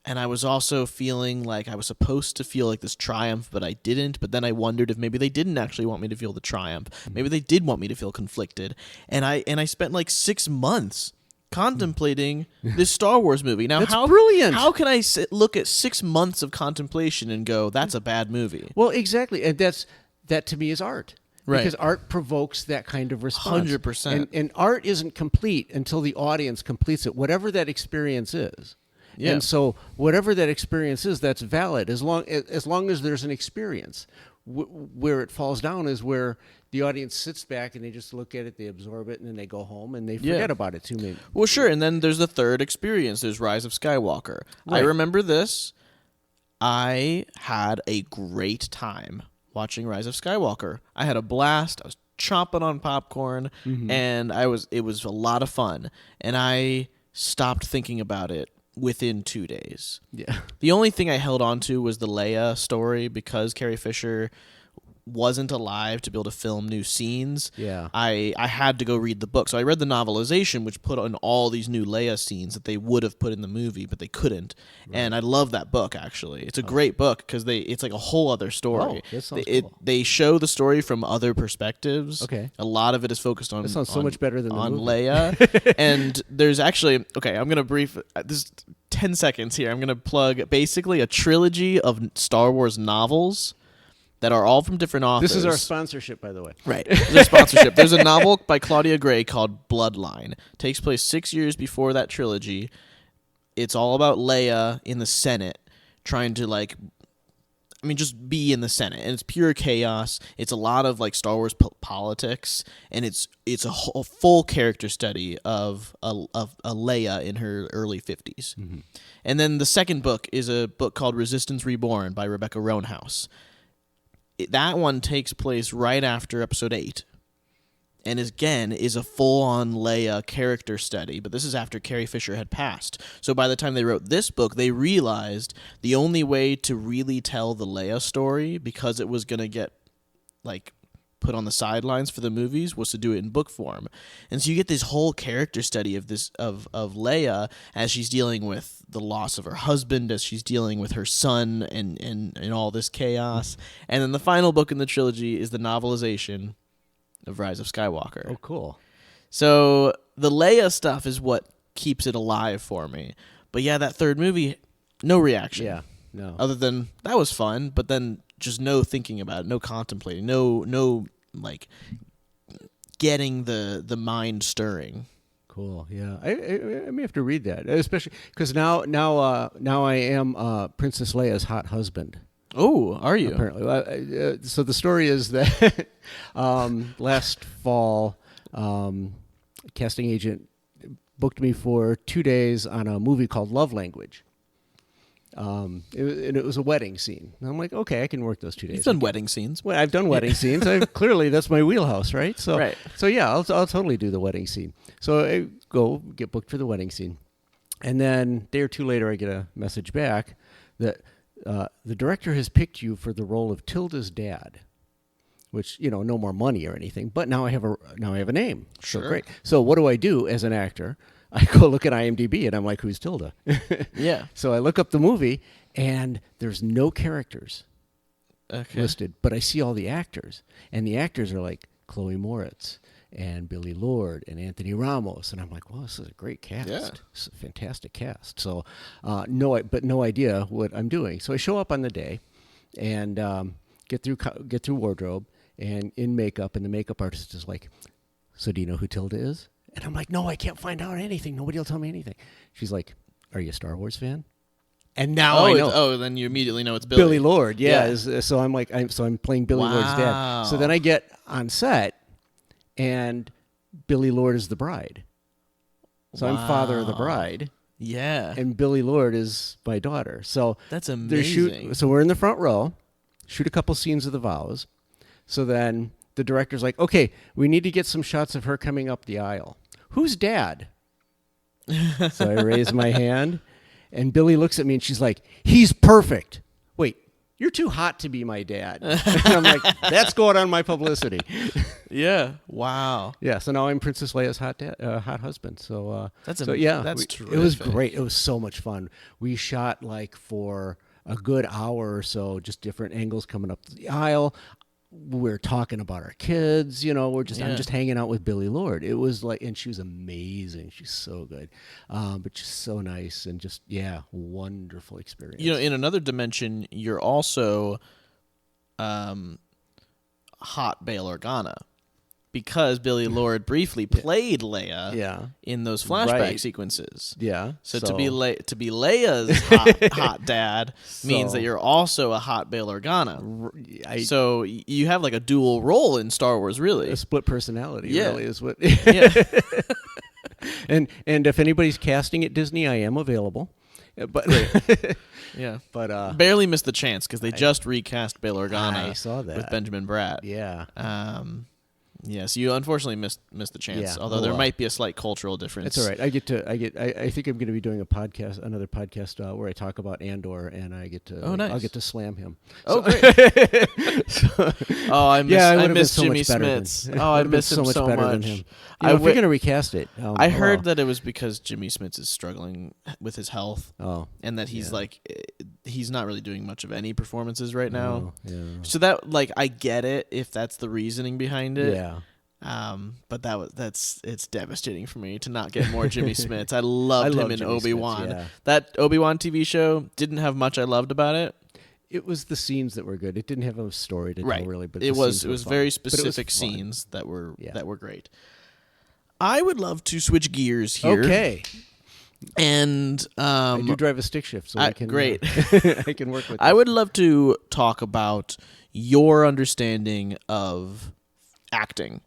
And I was also feeling like I was supposed to feel like this triumph, but I didn't. But then I wondered if maybe they didn't actually want me to feel the triumph. Maybe they did want me to feel conflicted. And I spent like 6 months contemplating this Star Wars movie. Now, that's brilliant. How can I look at 6 months of contemplation and go, that's a bad movie? Well, exactly. And that to me is art. Right. Because art provokes that kind of response. 100%. And art isn't complete until the audience completes it, whatever that experience is. Yeah. And so whatever that experience is, that's valid as long as there's an experience. Where it falls down is where the audience sits back and they just look at it, they absorb it, and then they go home and they forget about it too. Maybe. Well, sure. And then there's the third experience. There's Rise of Skywalker. Right. I remember this. I had a great time watching Rise of Skywalker. I had a blast. I was chomping on popcorn, and it was a lot of fun. And I stopped thinking about it within 2 days. Yeah. The only thing I held on to was the Leia story because Carrie Fisher wasn't alive to be able to film new scenes. Yeah. I had to go read the book. So I read the novelization, which put on all these new Leia scenes that they would have put in the movie, but they couldn't. Right. And I love that book, actually. It's a great book because it's like a whole other story. Oh, that sounds cool. They show the story from other perspectives. Okay. A lot of it is focused on... That sounds so much better than the movie. Leia. And there's actually... Okay, I'm going to this 10 seconds here. I'm going to plug basically a trilogy of Star Wars novels that are all from different authors. This is our sponsorship, by the way. Right. There's sponsorship. There's a novel by Claudia Gray called Bloodline. It takes place 6 years before that trilogy. It's all about Leia in the Senate trying to, just be in the Senate. And it's pure chaos. It's a lot of, Star Wars politics. And it's a full character study of a Leia in her early 50s. Mm-hmm. And then the second book is a book called Resistance Reborn by Rebecca Roanhouse. That one takes place right after Episode 8, and is a full-on Leia character study, but this is after Carrie Fisher had passed. So by the time they wrote this book, they realized the only way to really tell the Leia story, because it was going to get, put on the sidelines for the movies, was to do it in book form. And so you get this whole character study of Leia as she's dealing with the loss of her husband, as she's dealing with her son and all this chaos. And then the final book in the trilogy is the novelization of Rise of Skywalker. Oh, cool. So the Leia stuff is what keeps it alive for me. But yeah, that third movie, no reaction. Yeah, no. Other than, that was fun, but then just no thinking about it, no contemplating, no getting the mind stirring. Cool. Yeah, I may have to read that, especially because now I am Princess Leia's hot husband. Oh, are you? Apparently. So the story is that last fall, casting agent booked me for 2 days on a movie called Love Language. It was a wedding scene. And I'm like, okay, I can work those 2 days. You've done wedding scenes. Well, I've done wedding scenes. Clearly, that's my wheelhouse, right? So, right. So yeah, I'll totally do the wedding scene. So I go get booked for the wedding scene, and then a day or two later, I get a message back that the director has picked you for the role of Tilda's dad, which no more money or anything, but now I have a name. Sure. So great. So what do I do as an actor? I go look at IMDb, and I'm like, who's Tilda? Yeah. So I look up the movie, and there's no characters listed, but I see all the actors, and the actors are like Chloe Moritz and Billy Lord and Anthony Ramos, and I'm like, well, this is a great cast. Yeah. It's a fantastic cast. So no idea what I'm doing. So I show up on the day, and get through wardrobe and in makeup, and the makeup artist is like, so do you know who Tilda is? And I'm like, no, I can't find out anything. Nobody will tell me anything. She's like, are you a Star Wars fan? And now I know. Then you immediately know it's Billy. Billy Lord, yeah. So I'm playing Billy Lord's dad. So then I get on set, and Billy Lord is the bride. So I'm father of the bride. Yeah. And Billy Lord is my daughter. So that's amazing. So we're in the front row, shoot a couple scenes of the vows. So then the director's like, okay, we need to get some shots of her coming up the aisle. Who's dad? So I raise my hand, and Billy looks at me, and she's like, he's perfect. Wait, you're too hot to be my dad. And I'm like, that's going on my publicity. Yeah. Wow. Yeah. So now I'm Princess Leia's hot husband. So that's terrific. It was great. It was so much fun. We shot like for a good hour or so, just different angles coming up the aisle. We're talking about our kids, I'm just hanging out with Billy Lord. It was like, and she was amazing. She's so good. But just so nice and just, wonderful experience. In another dimension, you're also hot Bail Organa, because Billy Lord briefly played Leia in those flashback sequences. Yeah. So to be Leia's hot dad means that you're also a hot Bail Organa. So you have like a dual role in Star Wars, really. A split personality, really, is what. Yeah. And if anybody's casting at Disney, I am available. But yeah, but barely missed the chance because they just recast Bail Organa. I saw that with Benjamin Bratt. Yeah. Yes, you unfortunately missed the chance. Although there might be a slight cultural difference. It's all right. I think I'm going to be doing another podcast where I talk about Andor, and I get to. Oh, nice. I'll get to slam him. Great. I miss Jimmy Smits. I miss him so much. Than him. If you're going to recast it, I heard that it was because Jimmy Smits is struggling with his health. And that he's he's not really doing much of any performances right now. So that I get it if that's the reasoning behind it. Yeah. But it's devastating for me to not get more Jimmy Smits. I loved him in Jimmy Obi-Wan. Smits, yeah. That Obi-Wan TV show didn't have much I loved about it. It was the scenes that were good. It didn't have a story to tell really, but it was very specific scenes that were great. I would love to switch gears here. Okay. And I do drive a stick shift, so I can great. I can work with. I would love to talk about your understanding of acting,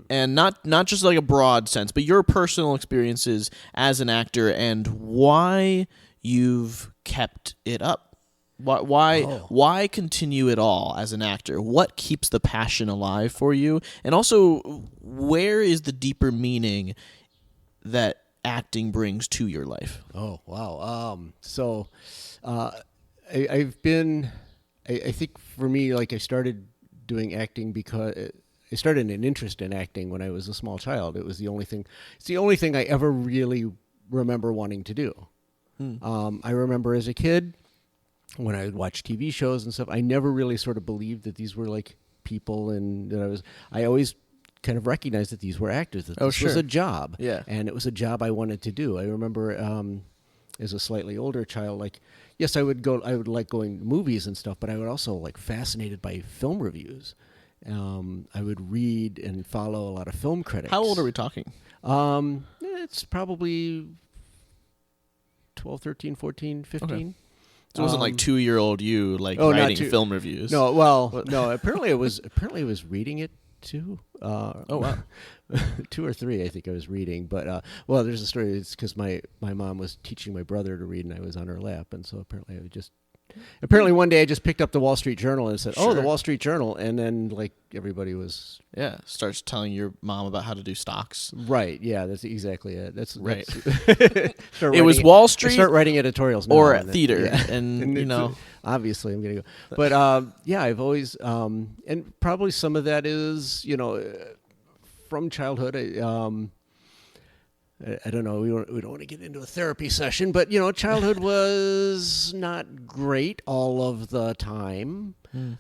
and not just like a broad sense, but your personal experiences as an actor and why you've kept it up. Why continue it all as an actor? What keeps the passion alive for you? And also, where is the deeper meaning that acting brings to your life? Oh, wow. I've been, I think for me, I started doing acting because I started an interest in acting when I was a small child. It was the only thing. It's the only thing I ever really remember wanting to do. I remember as a kid when I would watch TV shows and stuff, I never really sort of believed that these were like people, and that I always kind of recognized that these were actors. That this was a job, and it was a job I wanted to do. I remember as a slightly older child, yes, I would like going to movies and stuff, but I would also fascinated by film reviews. I would read and follow a lot of film critics. How old are we talking? It's probably 12, 13, 14, 15. Okay. So it wasn't 2-year-old you writing film reviews. No, no. Apparently, I was reading it too. Wow. 2 or 3, I think I was reading. But there's a story. It's because my mom was teaching my brother to read, and I was on her lap, and so apparently one day I just picked up the Wall Street Journal and said, "Oh, the Wall Street Journal," and then everybody was starts telling your mom about how to do stocks. Right? Yeah, that's exactly it. That's right. It was Wall Street. Start writing editorials now, or at theater, and obviously I'm gonna go. But I've always and probably some of that is from childhood. I don't know. We don't want to get into a therapy session, but childhood was not great all of the time.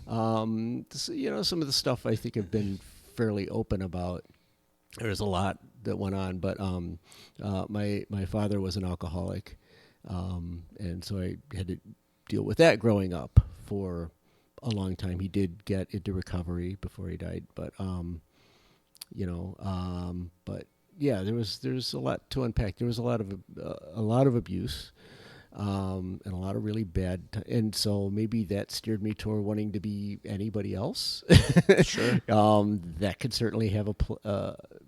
Some of the stuff I think I've been fairly open about. There's a lot that went on, but my father was an alcoholic, and so I had to deal with that growing up for a long time. He did get into recovery before he died, but but. Yeah, there's a lot to unpack. There was a lot of abuse, and a lot of really bad. And so maybe that steered me toward wanting to be anybody else. Sure. That could certainly have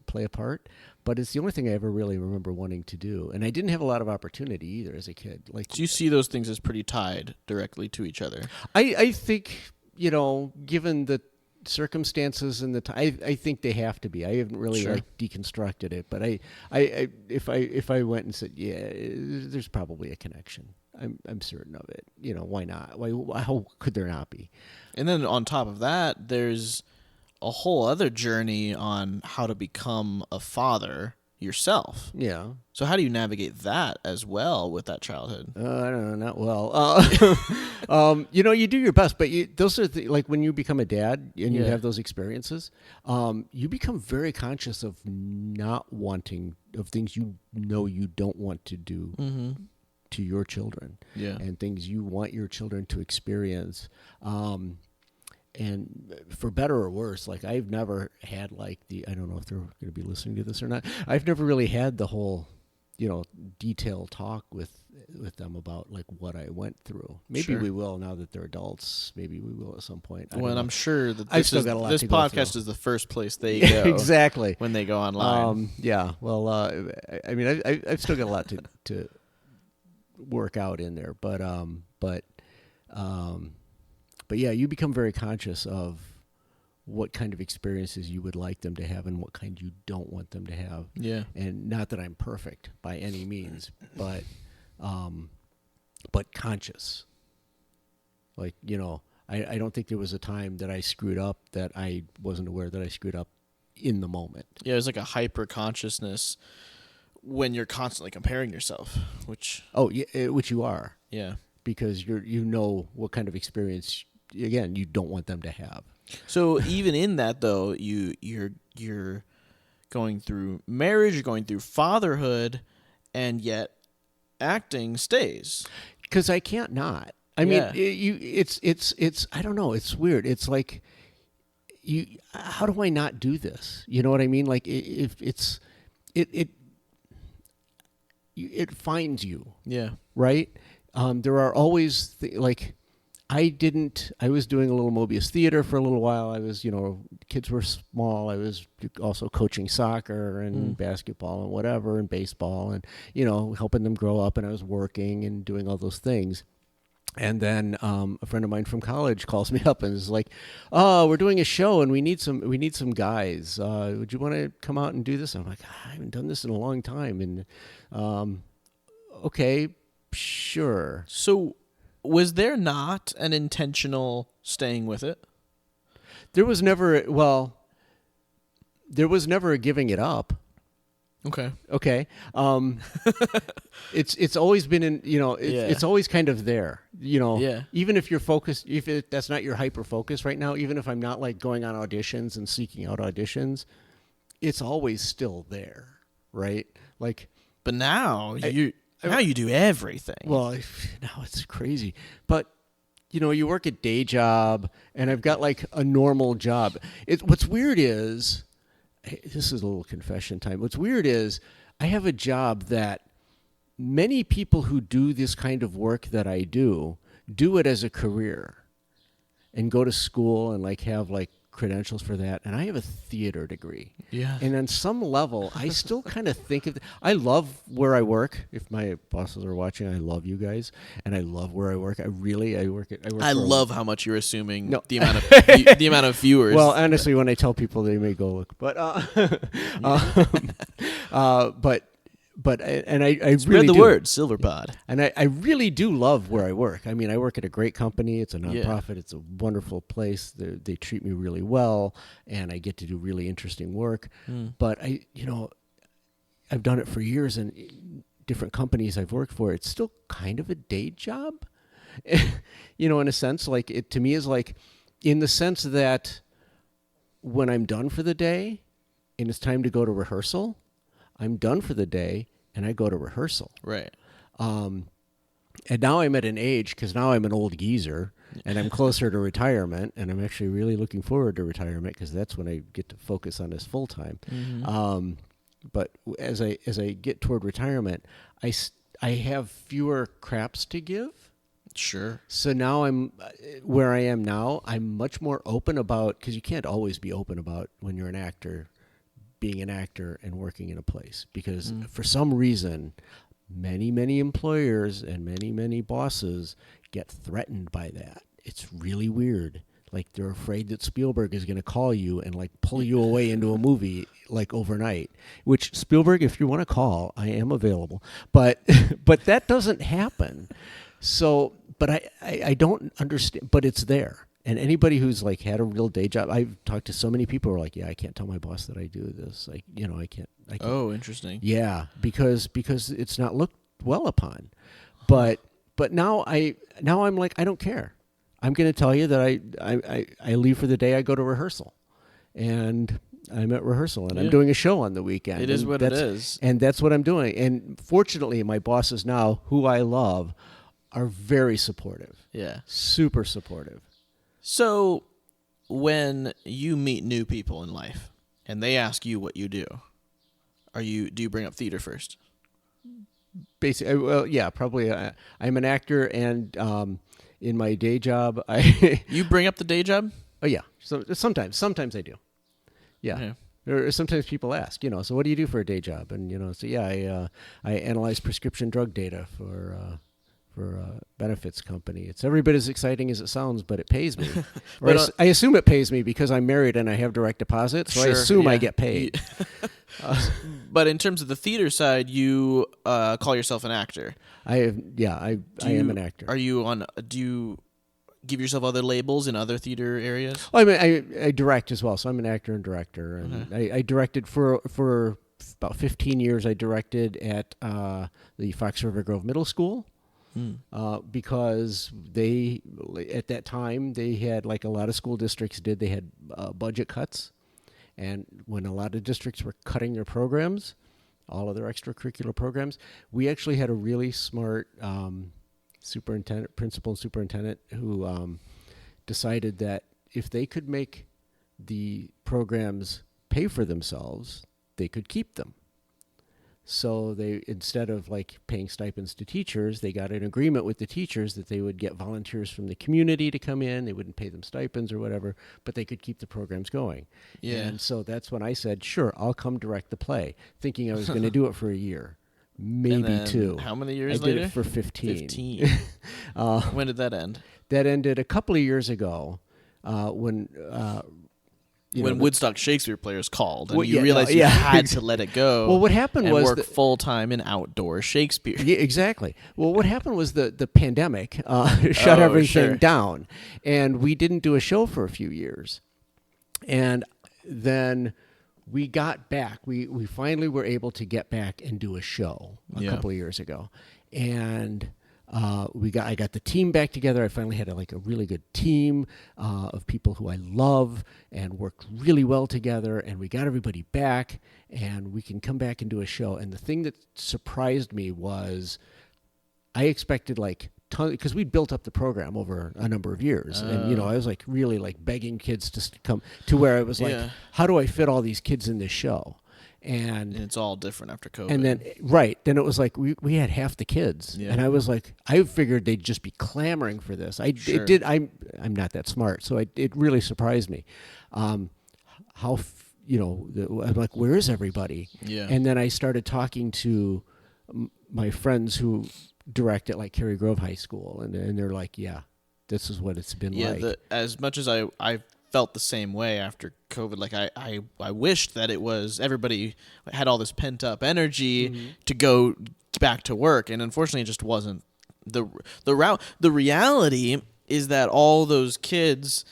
play a part. But it's the only thing I ever really remember wanting to do. And I didn't have a lot of opportunity either as a kid. Like, do you see those things as pretty tied directly to each other? I think, given the circumstances and I think they have to be. I haven't really deconstructed it, but if I went and said, yeah, there's probably a connection. I'm certain of it. Why not? How could there not be? And then on top of that, there's a whole other journey on how to become a father yourself. Yeah. So how do you navigate that as well with that childhood? I don't know, not well. You do your best, but those are like when you become a dad and you have those experiences, you become very conscious of not wanting, of things you don't want to do to your children, and things you want your children to experience. And for better or worse, like I've never had I don't know if they're going to be listening to this or not. I've never really had the whole, detailed talk with them about like what I went through. Maybe we will now that they're adults. Maybe we will at some point. Well, I'm sure that this podcast is the first place they go. Exactly. When they go online. Yeah. Well, I mean, I've still got a lot to work out in there, but yeah, you become very conscious of what kind of experiences you would like them to have and what kind you don't want them to have. Yeah. And not that I'm perfect by any means, but conscious. Like, I don't think there was a time that I screwed up that I wasn't aware that I screwed up in the moment. Yeah, there's like a hyper consciousness when you're constantly comparing yourself, which... Oh, yeah, which you are. Yeah. Because you know what kind of experience, again, you don't want them to have. So even in that, though, you're going through marriage, you're going through fatherhood, and yet acting stays. Because I can't not. I mean, it's I don't know. It's weird. It's like, how do I not do this? You know what I mean? Like, if it finds you. Yeah. Right? There are always, I was doing a little Mobius theater for a little while. I was, kids were small. I was also coaching soccer and basketball and whatever and baseball and, helping them grow up. And I was working and doing all those things. And then a friend of mine from college calls me up and is like, "Oh, we're doing a show and we need some guys. Would you want to come out and do this?" And I'm like, "I haven't done this in a long time." And okay, sure. So was there not an intentional staying with it? There was never a giving it up. Okay. It's always been in, it's always kind of there, even if you're focused, that's not your hyper focus right now, even if I'm not like going on auditions and seeking out auditions, it's always still there. Right. Like, but now you do everything. Well, now it's crazy, but you work a day job and I've got like a normal job. What's weird is, this is a little confession time. What's weird is I have a job that many people who do this kind of work that I do it as a career and go to school and like have like credentials for that. And I have a theater degree. Yeah. And on some level, I still kind of think of I love where I work. If my bosses are watching, I love you guys. And I love where I work. I love how much you're assuming the amount of viewers. Well, honestly, when I tell people, they may go look. But I Spread really the do. word, SilverPod. And I really do love where I work. I mean, I work at a great company. It's a nonprofit. Yeah. It's a wonderful place. They treat me really well, and I get to do really interesting work. But I've done it for years, and different companies I've worked for, it's still kind of a day job, in a sense. Like, it to me is like, in the sense that when I'm done for the day and it's time to go to rehearsal, I'm done for the day, and I go to rehearsal. Right. And now I'm at an age, because now I'm an old geezer, and I'm closer to retirement, and I'm actually really looking forward to retirement, because that's when I get to focus on this full time. Mm-hmm. But as I get toward retirement, I have fewer craps to give. Sure. So now I'm where I am now. I'm much more open about, because you can't always be open about when you're an actor, being an actor and working in a place. Because for some reason, many employers and many bosses get threatened by that. It's really weird. Like they're afraid that Spielberg is going to call you and like pull you away into a movie like overnight. Which Spielberg, if you want to call, I am available. But that doesn't happen. So, but I don't understand. But it's there. And anybody who's like had a real day job, I've talked to so many people who are like, yeah, I can't tell my boss that I do this. Like, I can't. Oh, interesting. Yeah, because it's not looked well upon. But now I'm like, I don't care. I'm going to tell you that I leave for the day. I go to rehearsal, and I'm at rehearsal, and I'm doing a show on the weekend. It is what it is, and that's what I'm doing. And fortunately, my bosses now, who I love, are very supportive. Yeah, super supportive. So, when you meet new people in life, and they ask you what you do, do you bring up theater first? Basically, well, yeah, probably. I'm an actor, and in my day job, I You bring up the day job? Oh yeah. So sometimes I do. Yeah. Or sometimes people ask, so what do you do for a day job? And so yeah, I analyze prescription drug data for a benefits company. It's every bit as exciting as it sounds, but it pays me. I assume it pays me because I'm married and I have direct deposit, so I assume I get paid. But in terms of the theater side, you call yourself an actor. I am an actor. Do you give yourself other labels in other theater areas? Well, I direct as well, so I'm an actor and director. And I directed for about 15 years. I directed at the Fox River Grove Middle School. Because they, at that time, they had, like a lot of school districts did, they had budget cuts. And when a lot of districts were cutting their programs, all of their extracurricular programs, we actually had a really smart principal and superintendent who decided that if they could make the programs pay for themselves, they could keep them. So they, instead of like paying stipends to teachers, they got an agreement with the teachers that they would get volunteers from the community to come in. They wouldn't pay them stipends or whatever, but they could keep the programs going. Yeah. And so that's when I said, sure, I'll come direct the play, thinking I was going to do it for a year, maybe two. How many years later? I did it for 15. 15. When did that end? That ended a couple of years ago when Woodstock Shakespeare players called, and you realized you had to let it go. Well, what happened was work full time in outdoor Shakespeare. Yeah, exactly. Well, what happened was the pandemic shut everything down, and we didn't do a show for a few years, and then we got back. We finally were able to get back and do a show a couple of years ago, and. I got the team back together. I finally had a really good team of people who I love and worked really well together. And we got everybody back, and we can come back and do a show. And the thing that surprised me was I expected because we built up the program over a number of years, and I was really begging kids to come to where I was how do I fit all these kids in this show? And it's all different after COVID. And then it was like we had half the kids, and I was like, I figured they'd just be clamoring for this. I'm not that smart, so it really surprised me. I'm like, where is everybody? Yeah. And then I started talking to my friends who direct at Cary Grove High School, and they're like, yeah, this is what it's been like. Yeah, as much as I felt the same way after COVID. I wished that it was everybody had all this pent up energy to go back to work, and unfortunately, it just wasn't the route. The reality is that all those kids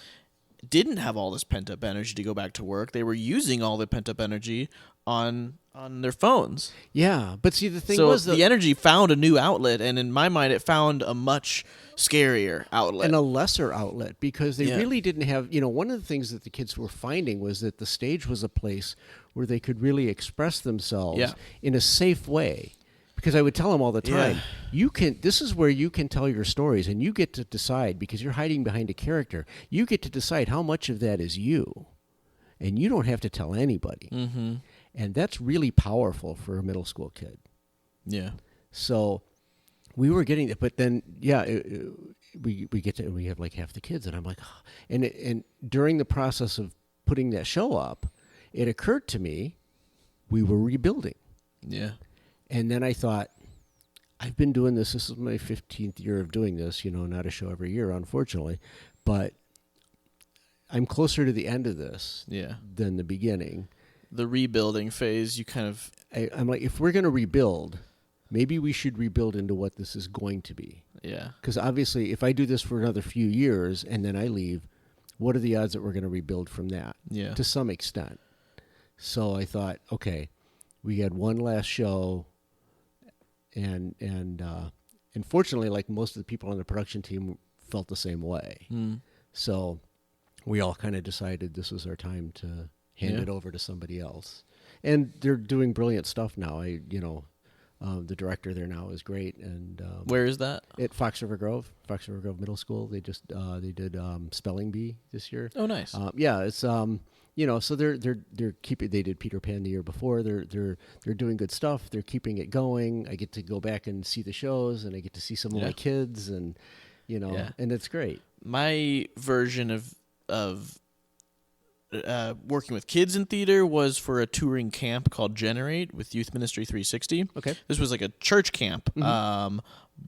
didn't have all this pent up energy to go back to work. They were using all the pent up energy on their phones. Yeah, but see, the thing was the energy found a new outlet, and in my mind, it found a much scarier outlet and a lesser outlet because they really didn't have. One of the things that the kids were finding was that the stage was a place where they could really express themselves in a safe way. Because I would tell them all the time, this is where you can tell your stories, and you get to decide, because you're hiding behind a character, you get to decide how much of that is you, and you don't have to tell anybody. Mm-hmm. And that's really powerful for a middle school kid. Yeah. So we were getting it, but then we get to, we have like half the kids, and I'm like, oh. And during the process of putting that show up, it occurred to me we were rebuilding. Yeah. And then I thought, I've been doing this. This is my 15th year of doing this, not a show every year, unfortunately, but I'm closer to the end of this than the beginning. The rebuilding phase, you kind of... I'm like, if we're going to rebuild, maybe we should rebuild into what this is going to be. Yeah. Because obviously, if I do this for another few years and then I leave, what are the odds that we're going to rebuild from that? Yeah. To some extent. So I thought, okay, we had one last show, and fortunately, like most of the people on the production team felt the same way. So we all kind of decided this was our time to hand it over to somebody else. And they're doing brilliant stuff now. The director there now is great. And where is that? At Fox River Grove Middle School. They just they did Spelling Bee this year. Oh, nice. It's so they're keeping. They did Peter Pan the year before. They're doing good stuff. They're keeping it going. I get to go back and see the shows, and I get to see some of my kids, and and it's great. My version of working with kids in theater was for a touring camp called Generate with Youth Ministry 360. Okay. This was like a church camp,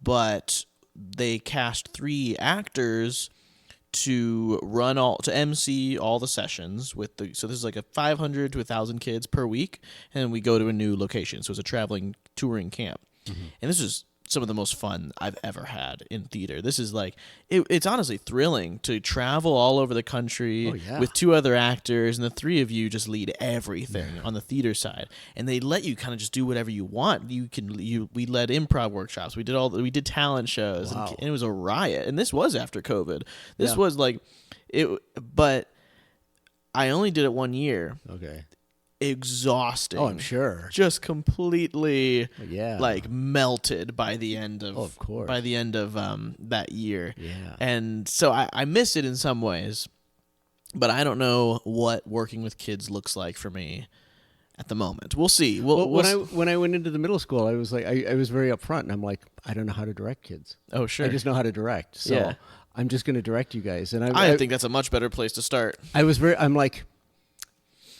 but they cast 3 actors to MC all the sessions so this is like a 500 to 1,000 kids per week, and we go to a new location. So it's a traveling touring camp, and this is some of the most fun I've ever had in theater. This is like, it's honestly thrilling to travel all over the country with 2 other actors, and the 3 of you just lead everything on the theater side. And they let you kind of just do whatever you want. We led improv workshops. We did talent shows, and it was a riot. And this was after COVID. This was like but I only did it 1 year. Okay. Exhausting. Oh, I'm sure. Just completely like melted by the end of course. By the end of that year. Yeah. And so I miss it in some ways, but I don't know what working with kids looks like for me at the moment. We'll see. When I went into the middle school, I was like, I was very upfront, and I'm like, I don't know how to direct kids. Oh, sure. I just know how to direct. So I'm just going to direct you guys. And I think that's a much better place to start. I'm like,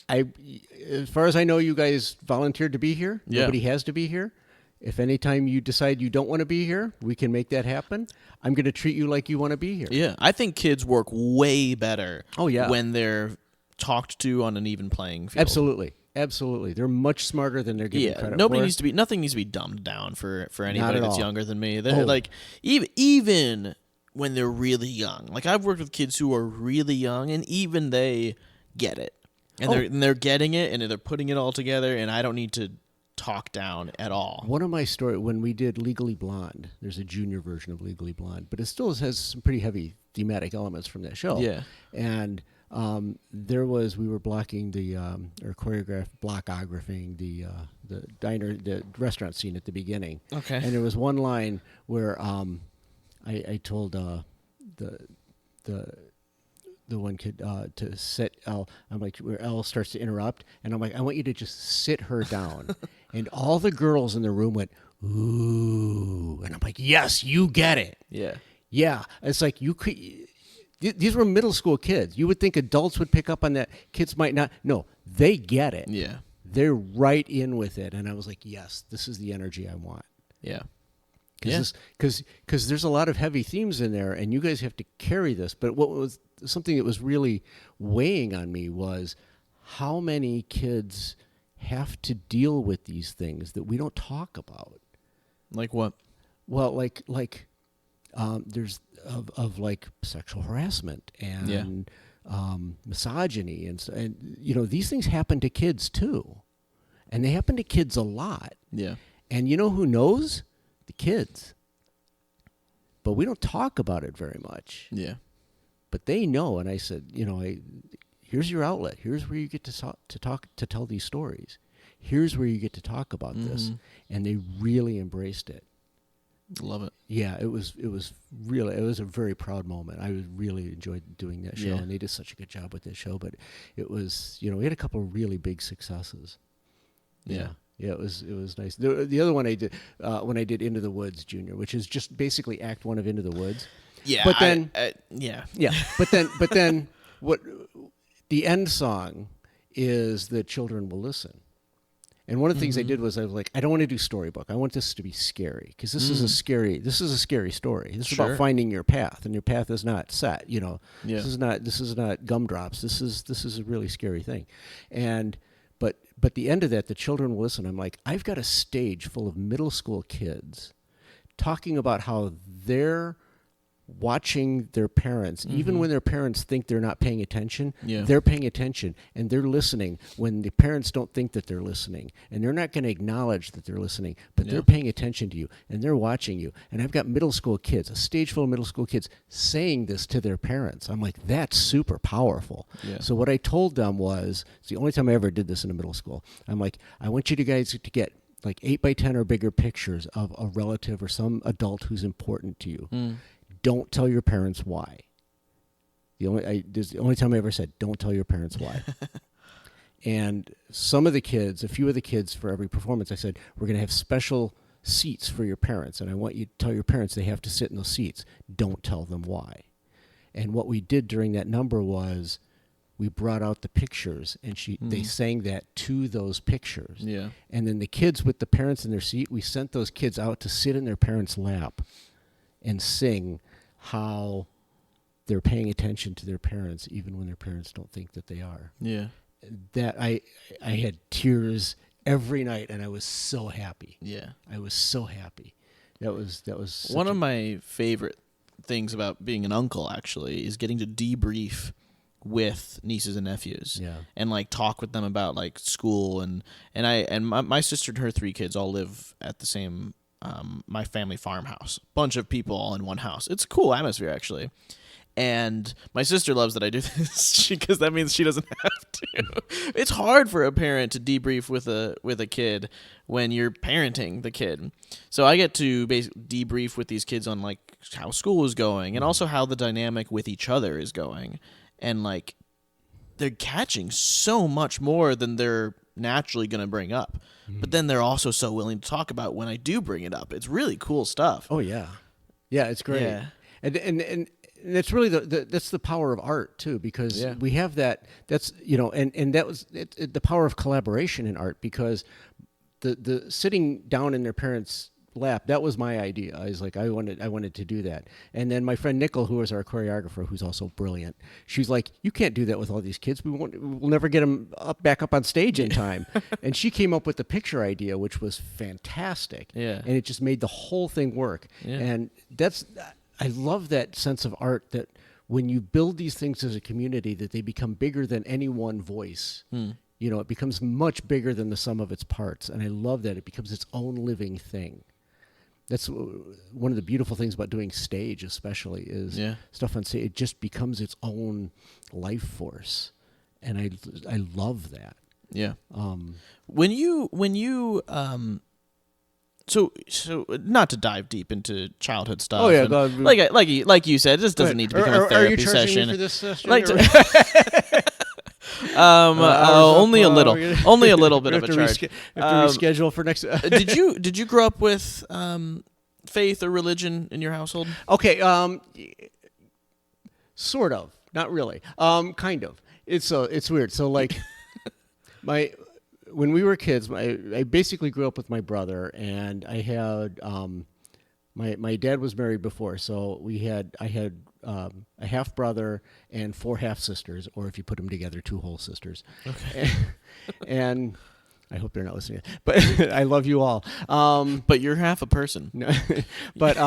as far as I know, you guys volunteered to be here. Yeah. Nobody has to be here. If anytime you decide you don't want to be here, we can make that happen. I'm going to treat you like you want to be here. Yeah, I think kids work way better when they're talked to on an even playing field. Absolutely. They're much smarter than they're given credit for. Nothing needs to be dumbed down for anybody that's younger than me. They're like, even when they're really young. Like, I've worked with kids who are really young, and even they get it. And they're getting it, and they're putting it all together, and I don't need to talk down at all. One of my stories, when we did Legally Blonde, there's a junior version of Legally Blonde, but it still has some pretty heavy thematic elements from that show. Yeah. And we were blocking or blockographing the diner, the restaurant scene at the beginning. Okay. And there was one line where I told the one kid to sit Elle. I'm like, where Elle starts to interrupt, and I'm like, I want you to just sit her down. And all the girls in the room went, ooh. And I'm like, yes, you get it. Yeah. Yeah. It's like these were middle school kids. You would think adults would pick up on that. Kids might not. No, they get it. Yeah. They're right in with it. And I was like, yes, this is the energy I want. Yeah. Because there's a lot of heavy themes in there, and you guys have to carry this. But what was something that was really weighing on me was how many kids have to deal with these things that we don't talk about. Like what? Well, like there's of like sexual harassment and misogyny and these things happen to kids too, and they happen to kids a lot. Yeah. And you know who knows? The kids. But we don't talk about it very much. Yeah. But they know, and I said, here's your outlet. Here's where you get to tell these stories. Here's where you get to talk about this, and they really embraced it. Love it. Yeah, it was a very proud moment. I really enjoyed doing that show, and they did such a good job with that show. But it was, we had a couple of really big successes. Yeah. Yeah, it was nice. The other one I did when I did Into the Woods Junior, which is just basically Act 1 of Into the Woods. Yeah, but then yeah, but then what? The end song is The Children Will Listen. And one of the things I did was I was like, I don't want to do storybook. I want this to be scary because this is a scary story. This is about finding your path, and your path is not set. This is not gumdrops. This is a really scary thing. And but the end of that, The Children Will Listen. I'm like, I've got a stage full of middle school kids talking about how they're watching their parents, even when their parents think they're not paying attention, they're paying attention, and they're listening when the parents don't think that they're listening, and they're not going to acknowledge that they're listening, but they're paying attention to you, and they're watching you. And I've got middle school kids, a stage full of middle school kids, saying this to their parents. I'm like, that's super powerful. So what I told them was, it's the only time I ever did this in a middle school. I'm like, I want you guys to get like 8 by 10 or bigger pictures of a relative or some adult who's important to you. Don't tell your parents why. This is the only time I ever said, don't tell your parents why. And a few of the kids for every performance, I said, we're going to have special seats for your parents. And I want you to tell your parents they have to sit in those seats. Don't tell them why. And what we did during that number was we brought out the pictures, and they sang that to those pictures. Yeah. And then the kids with the parents in their seat, we sent those kids out to sit in their parents' lap and sing how they're paying attention to their parents even when their parents don't think that they are. Yeah. That I had tears every night, and I was so happy. Yeah. I was so happy. That was one of my favorite things about being an uncle, actually, is getting to debrief with nieces and nephews. And like talk with them about like school and my sister and her 3 kids all live at the same my family farmhouse. Bunch of people all in one house. It's a cool atmosphere, actually. And my sister loves that I do this because that means she doesn't have to. It's hard for a parent to debrief with a kid when you're parenting the kid. So I get to debrief with these kids on like how school is going and also how the dynamic with each other is going. And like they're catching so much more than they're naturally going to bring up. But then they're also so willing to talk about when I do bring it up. It's really cool stuff. Oh yeah. Yeah, it's great. Yeah. And it's really that's the power of art too, because we have that. That's and that was the power of collaboration in art, because the sitting down in their parents' lap, that was my idea. I was like, I wanted to do that. And then my friend Nicole, who was our choreographer, who's also brilliant, she's like, you can't do that with all these kids. We'll never get them back up on stage in time. And she came up with the picture idea, which was fantastic. Yeah. And it just made the whole thing work. Yeah. And I love that sense of art, that when you build these things as a community, that they become bigger than any one voice. It becomes much bigger than the sum of its parts. And I love that it becomes its own living thing. That's one of the beautiful things about doing stage, especially, is stuff on stage. It just becomes its own life force, and I love that. Yeah. When you so not to dive deep into childhood stuff. Oh yeah, like you said, this doesn't need to become a therapy session. Are you charging me for this session? Only a little bit of a charge. Have to reschedule for next. Did you grow up with faith or religion in your household? Okay, sort of, not really. Kind of. It's weird. So like, when we were kids, I basically grew up with my brother, and I had my dad was married before, so I had a half brother and 4 half sisters, or if you put them together, 2 whole sisters. Okay. And I hope they're not listening, but I love you all. But you're half a person. But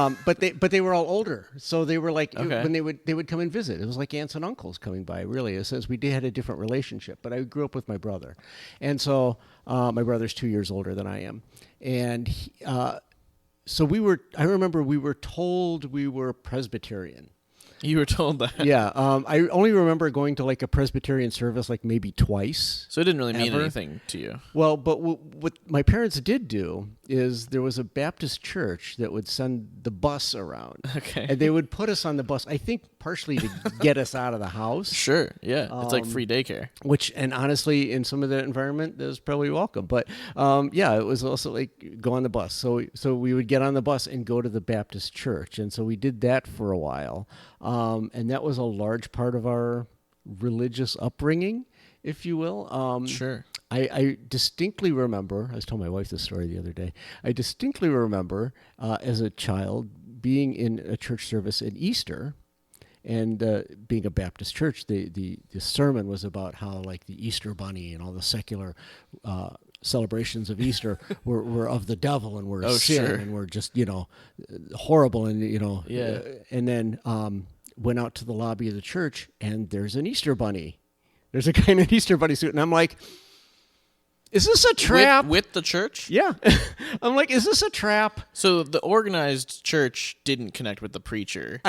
they were all older, so they were like when they would come and visit. It was like aunts and uncles coming by. Really, it says we had a different relationship. But I grew up with my brother, and so my brother's 2 years older than I am, and so I remember we were told we were Presbyterian. You were told that? Yeah. I only remember going to like a Presbyterian service like maybe twice. So it didn't really mean anything to you. Well, but what my parents did do is there was a Baptist church that would send the bus around. Okay. And they would put us on the bus, I think partially to get us out of the house. Sure, yeah. It's like free daycare. And honestly, in some of that environment, that was probably welcome. But yeah, it was also like go on the bus. So we would get on the bus and go to the Baptist church. And so we did that for a while. And that was a large part of our religious upbringing, if you will. Sure. I distinctly remember, I was telling my wife this story the other day, I distinctly remember as a child being in a church service at Easter, and being a Baptist church, the sermon was about how like the Easter bunny and all the secular celebrations of Easter were of the devil and were sin sure. and were just, horrible and, Yeah. And then went out to the lobby of the church and there's an Easter bunny. There's a guy in an Easter bunny suit and I'm like, is this a trap? With the church? Yeah. I'm like, is this a trap? So the organized church didn't connect with the preacher.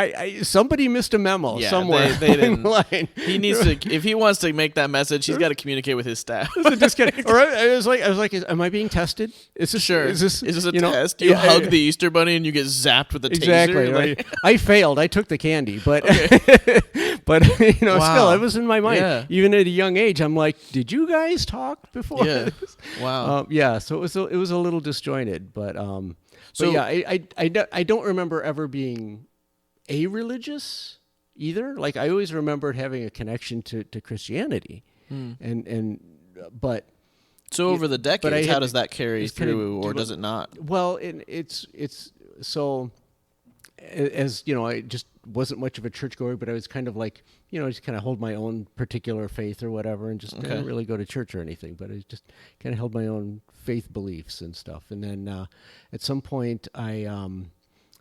Somebody missed a memo somewhere. They didn't. Line. He needs to, if he wants to make that message, he's got to communicate with his staff. Just kidding. Or I was like, am I being tested? Is this Sure. Is this a test? You hug the Easter bunny and you get zapped with a taser. Exactly. Right. I failed. I took the candy, but but Wow. Still, it was in my mind. Yeah. Even at a young age, I'm like, did you guys talk before? Yeah. Wow. Yeah. So it was a little disjointed, but yeah, I don't remember ever being a-religious either. Like I always remembered having a connection to Christianity, but. So over the decades, how does that carry through, or does it not? Well, it's so, as you know, I just wasn't much of a churchgoer, but I was kind of like, just kind of hold my own particular faith or whatever, and just didn't really go to church or anything, but I just kind of held my own faith beliefs and stuff. And then at some point, I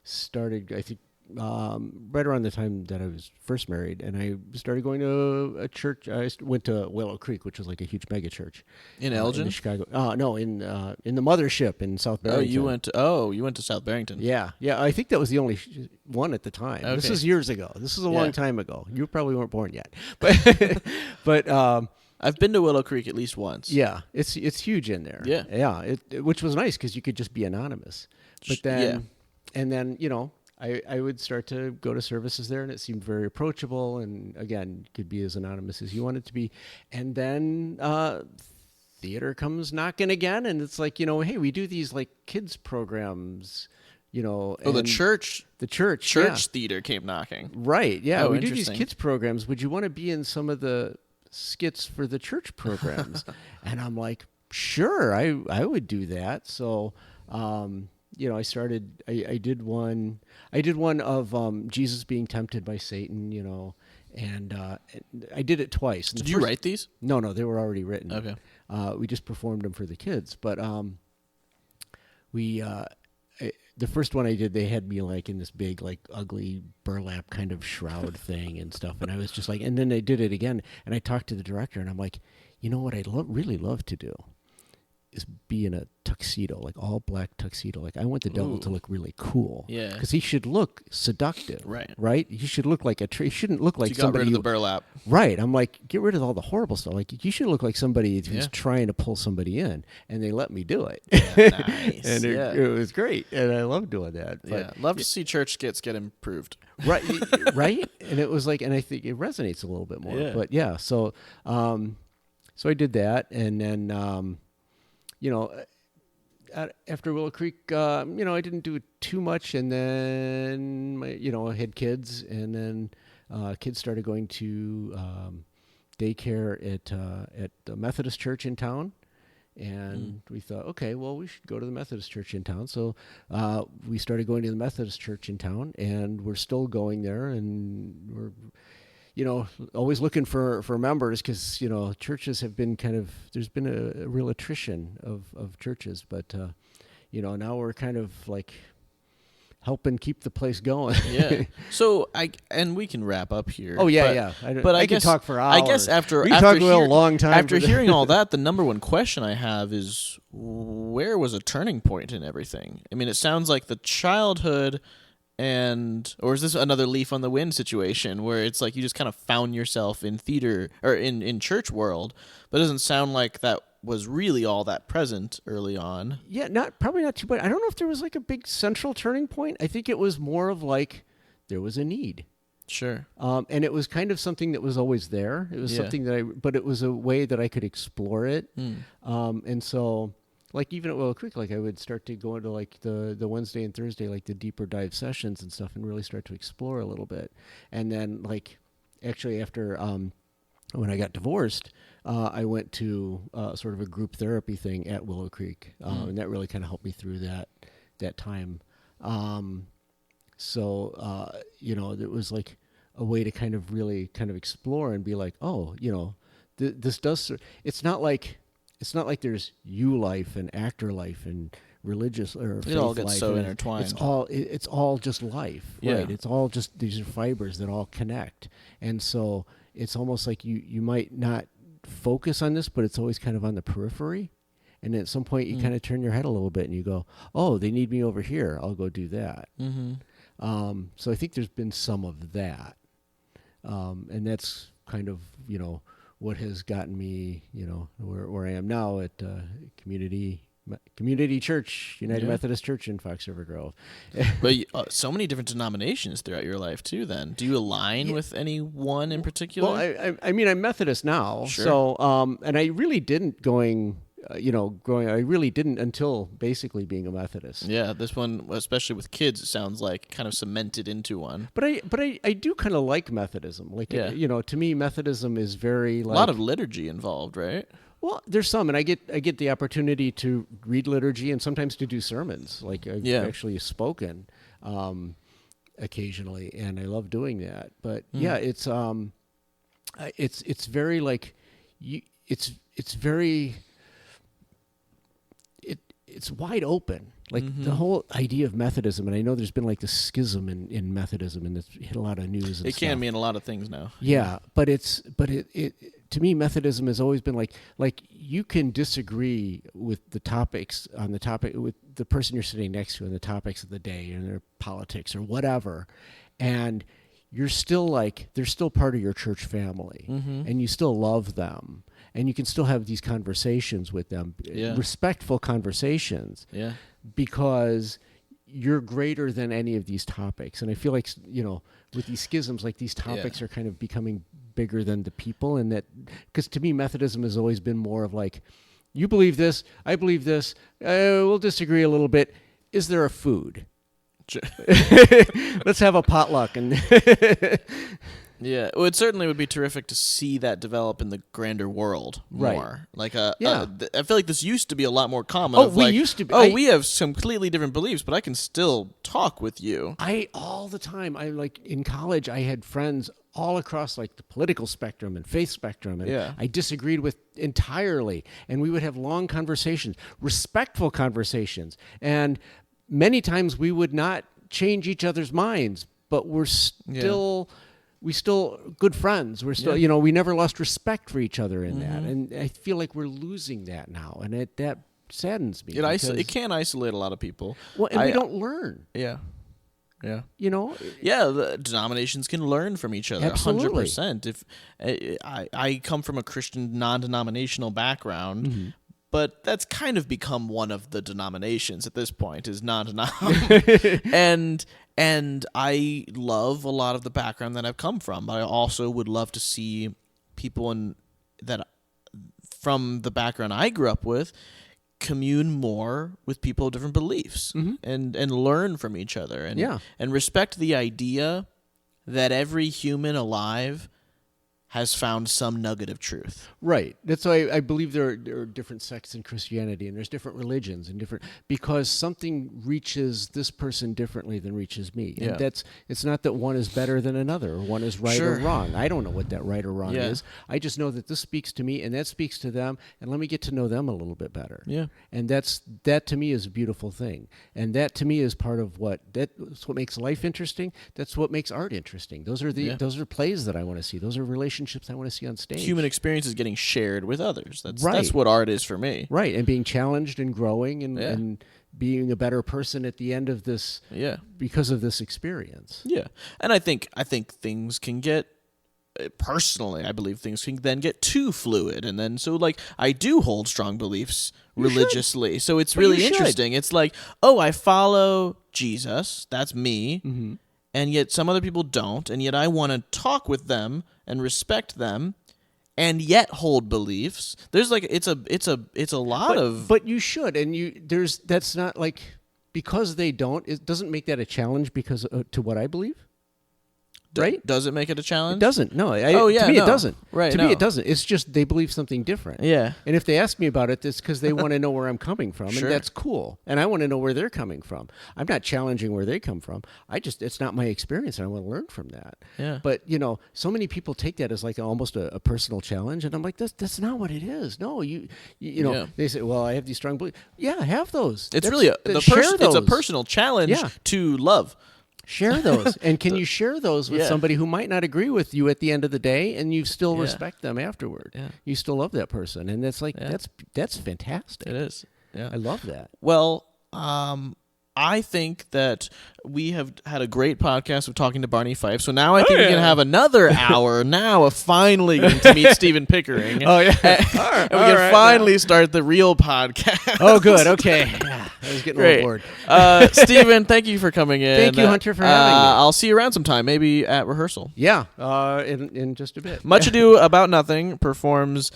started, I think, right around the time that I was first married, and I started going to a church. I went to Willow Creek, which was like a huge mega church in Elgin, in Chicago. No, in the Mothership in South Barrington. You went to South Barrington. Yeah. I think that was the only one at the time. Okay. This is years ago. This is a long time ago. You probably weren't born yet, but I've been to Willow Creek at least once. Yeah, it's huge in there. Yeah. Which was nice because you could just be anonymous. But then, and then I would start to go to services there, and it seemed very approachable. And again, could be as anonymous as you want it to be. And then theater comes knocking again, and it's like, hey, we do these like kids programs, the church theater came knocking. Right? Yeah, we do these interesting. kids programs. Would you want to be in some of the skits for the church programs? And I'm like, sure, I would do that. So. I started. I did one of Jesus being tempted by Satan. And I did it twice. Did you write these? No, they were already written. Okay. We just performed them for the kids. But the first one I did, they had me like in this big, like ugly burlap kind of shroud thing and stuff. And I was just like, and then I did it again. And I talked to the director, and I'm like, what I'd really love to do is be in a tuxedo, like all black tuxedo. Like I want the devil to look really cool. Yeah. Because he should look seductive. Right? He should look like he shouldn't look like somebody. Got rid of the burlap. Right. I'm like, get rid of all the horrible stuff. Like you should look like somebody who's trying to pull somebody in, and they let me do it. Yeah, nice. And it was great, and I love doing that. But, love to see church skits get improved. Right. Right. And it was like, and I think it resonates a little bit more. Yeah. But yeah, so I did that, and then. After Willow Creek, I didn't do too much, and then I had kids, and then kids started going to daycare at the Methodist church in town, and we thought, okay, well, we should go to the Methodist church in town. So we started going to the Methodist church in town, and we're still going there, and we're always looking for members because, churches have been there's been a real attrition of churches. But, now we're kind of like helping keep the place going. Yeah. So and we can wrap up here. Oh, yeah, yeah. But I can talk for hours. I guess after talk a long time. After hearing all that, the number one question I have is, where was a turning point in everything? I mean, it sounds like the childhood... or is this another leaf on the wind situation where it's like you just kind of found yourself in theater or in church world, but it doesn't sound like that was really all that present early on. Yeah, probably not too much. I don't know if there was like a big central turning point. I think it was more of like there was a need. Sure. And it was kind of something that was always there. It was something but it was a way that I could explore it. And so, like even at Willow Creek, like I would start to go into like the Wednesday and Thursday, like the deeper dive sessions and stuff, and really start to explore a little bit. And then, like, actually after when I got divorced, I went to sort of a group therapy thing at Willow Creek, and that really kind of helped me through that time. So, it was like a way to kind of really kind of explore and be like, oh, this does, it's not like there's you life and actor life and religious or faith it all gets life, so intertwined. It's all just life, right? It's all just, these are fibers that all connect. And so it's almost like you might not focus on this, but it's always kind of on the periphery. And at some point you kind of turn your head a little bit and you go, oh, they need me over here. I'll go do that. So I think there's been some of that. And that's kind of, what has gotten me, where I am now at Community Church, United Methodist Church in Fox River Grove. But so many different denominations throughout your life too. Then, do you align with any one in particular? Well, I mean, I'm Methodist now, sure. So and I really didn't growing. I really didn't until basically being a Methodist. Yeah, this one, especially with kids, it sounds like kind of cemented into one. But I do kind of like Methodism. Like, to me, Methodism is very like a lot of liturgy involved, right? Well, there's some, and I get the opportunity to read liturgy and sometimes to do sermons. Like I've actually spoken occasionally, and I love doing that. But it's very like it's very. It's wide open. Like the whole idea of Methodism, and I know there's been like this schism in Methodism, and it's hit a lot of news. And it can mean a lot of things now. Yeah, but it to me, Methodism has always been like you can disagree with the topics on the topic with the person you're sitting next to, and the topics of the day, and their politics or whatever, and you're still like they're still part of your church family, and you still love them. And you can still have these conversations with them, respectful conversations, because you're greater than any of these topics. And I feel like, with these schisms, like these topics are kind of becoming bigger than the people. And that, because to me, Methodism has always been more of like, you believe this, I believe this, we'll disagree a little bit. Is there a food? Let's have a potluck. And yeah, well, it certainly would be terrific to see that develop in the grander world more. Like, I feel like this used to be a lot more common. Oh, we used to be. We have some completely different beliefs, but I can still talk with you. All the time. In college, I had friends all across like the political spectrum and faith spectrum, and I disagreed with entirely. And we would have long conversations, respectful conversations, and many times we would not change each other's minds, but we're still. We still good friends. We're still, we never lost respect for each other in that. And I feel like we're losing that now, and that saddens me. It can isolate a lot of people. Well, and we don't learn. Yeah. Yeah. The denominations can learn from each other. Absolutely. 100%. If I come from a Christian non-denominational background, but that's kind of become one of the denominations at this point, is non-denominational. And I love a lot of the background that I've come from, but I also would love to see people from the background I grew up with commune more with people of different beliefs and learn from each other and respect the idea that every human alive has found some nugget of truth. Right. That's why I believe there are different sects in Christianity, and there's different religions and because something reaches this person differently than reaches me. And it's not that one is better than another, or one is right or wrong. I don't know what that right or wrong is. I just know that this speaks to me and that speaks to them, and let me get to know them a little bit better. Yeah. And that to me is a beautiful thing. And that to me is part of that's what makes life interesting. That's what makes art interesting. Those are plays that I want to see. Those are relationships I want to see on stage. Human experience is getting shared with others. That's what art is for me. Right, and being challenged and growing and being a better person at the end of this because of this experience. Yeah. And I think things can get personally, I believe things can then get too fluid, and then so like I do hold strong beliefs religiously. So it's really interesting. It's like, oh, I follow Jesus, that's me, and yet some other people don't, and yet I want to talk with them and respect them, and yet hold beliefs. There's like it's a lot of. But you should, and that's not like because they don't. It doesn't make that a challenge because to what I believe. Right? Does it make it a challenge? It doesn't. No. To me, it doesn't. Right. To me, it doesn't. It's just they believe something different. Yeah. And if they ask me about it, it's because they want to know where I'm coming from, and that's cool. And I want to know where they're coming from. I'm not challenging where they come from. It's not my experience, and I want to learn from that. Yeah. But so many people take that as like almost a personal challenge, and I'm like, that's not what it is. No, you know. They say, well, I have these strong beliefs. Yeah, have those. It's really it's a personal challenge to love. Share those. And can you share those with somebody who might not agree with you at the end of the day, and you still respect them afterward? Yeah. You still love that person. And that's like, that's fantastic. It is. Yeah. I love that. Well, I think that we have had a great podcast of talking to Barney Fife. So now I think we can have another hour now of finally getting to meet Stephen Pickering. Oh, yeah. And we can finally start the real podcast. Oh, good. Okay. Yeah, I was getting a little bored. Stephen, thank you for coming in. Thank you, Hunter, for having me. I'll see you around sometime, maybe at rehearsal. Yeah, in just a bit. Much Ado About Nothing performs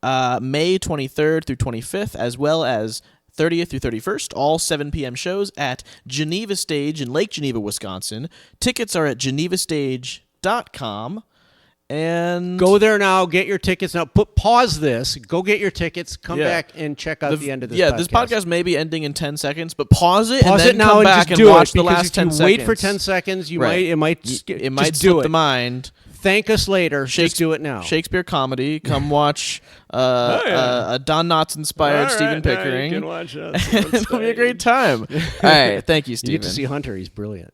May 23rd through 25th, as well as 30th through 31st, all 7 p.m. shows at Geneva Stage in Lake Geneva, Wisconsin. Tickets are at genevastage.com. And go there now, get your tickets now. Pause this, go get your tickets, come back and check out the end of this podcast. This podcast may be ending in 10 seconds, but pause it and then come back and watch the last 10 seconds. Wait for 10 seconds, it might slip the mind. Thank us later. Just do it now. Shakespeare comedy. Come watch a Don Knotts-inspired Stephen Pickering. You can watch us. It'll be a great time. All right. Thank you, Stephen. You get to see Hunter. He's brilliant.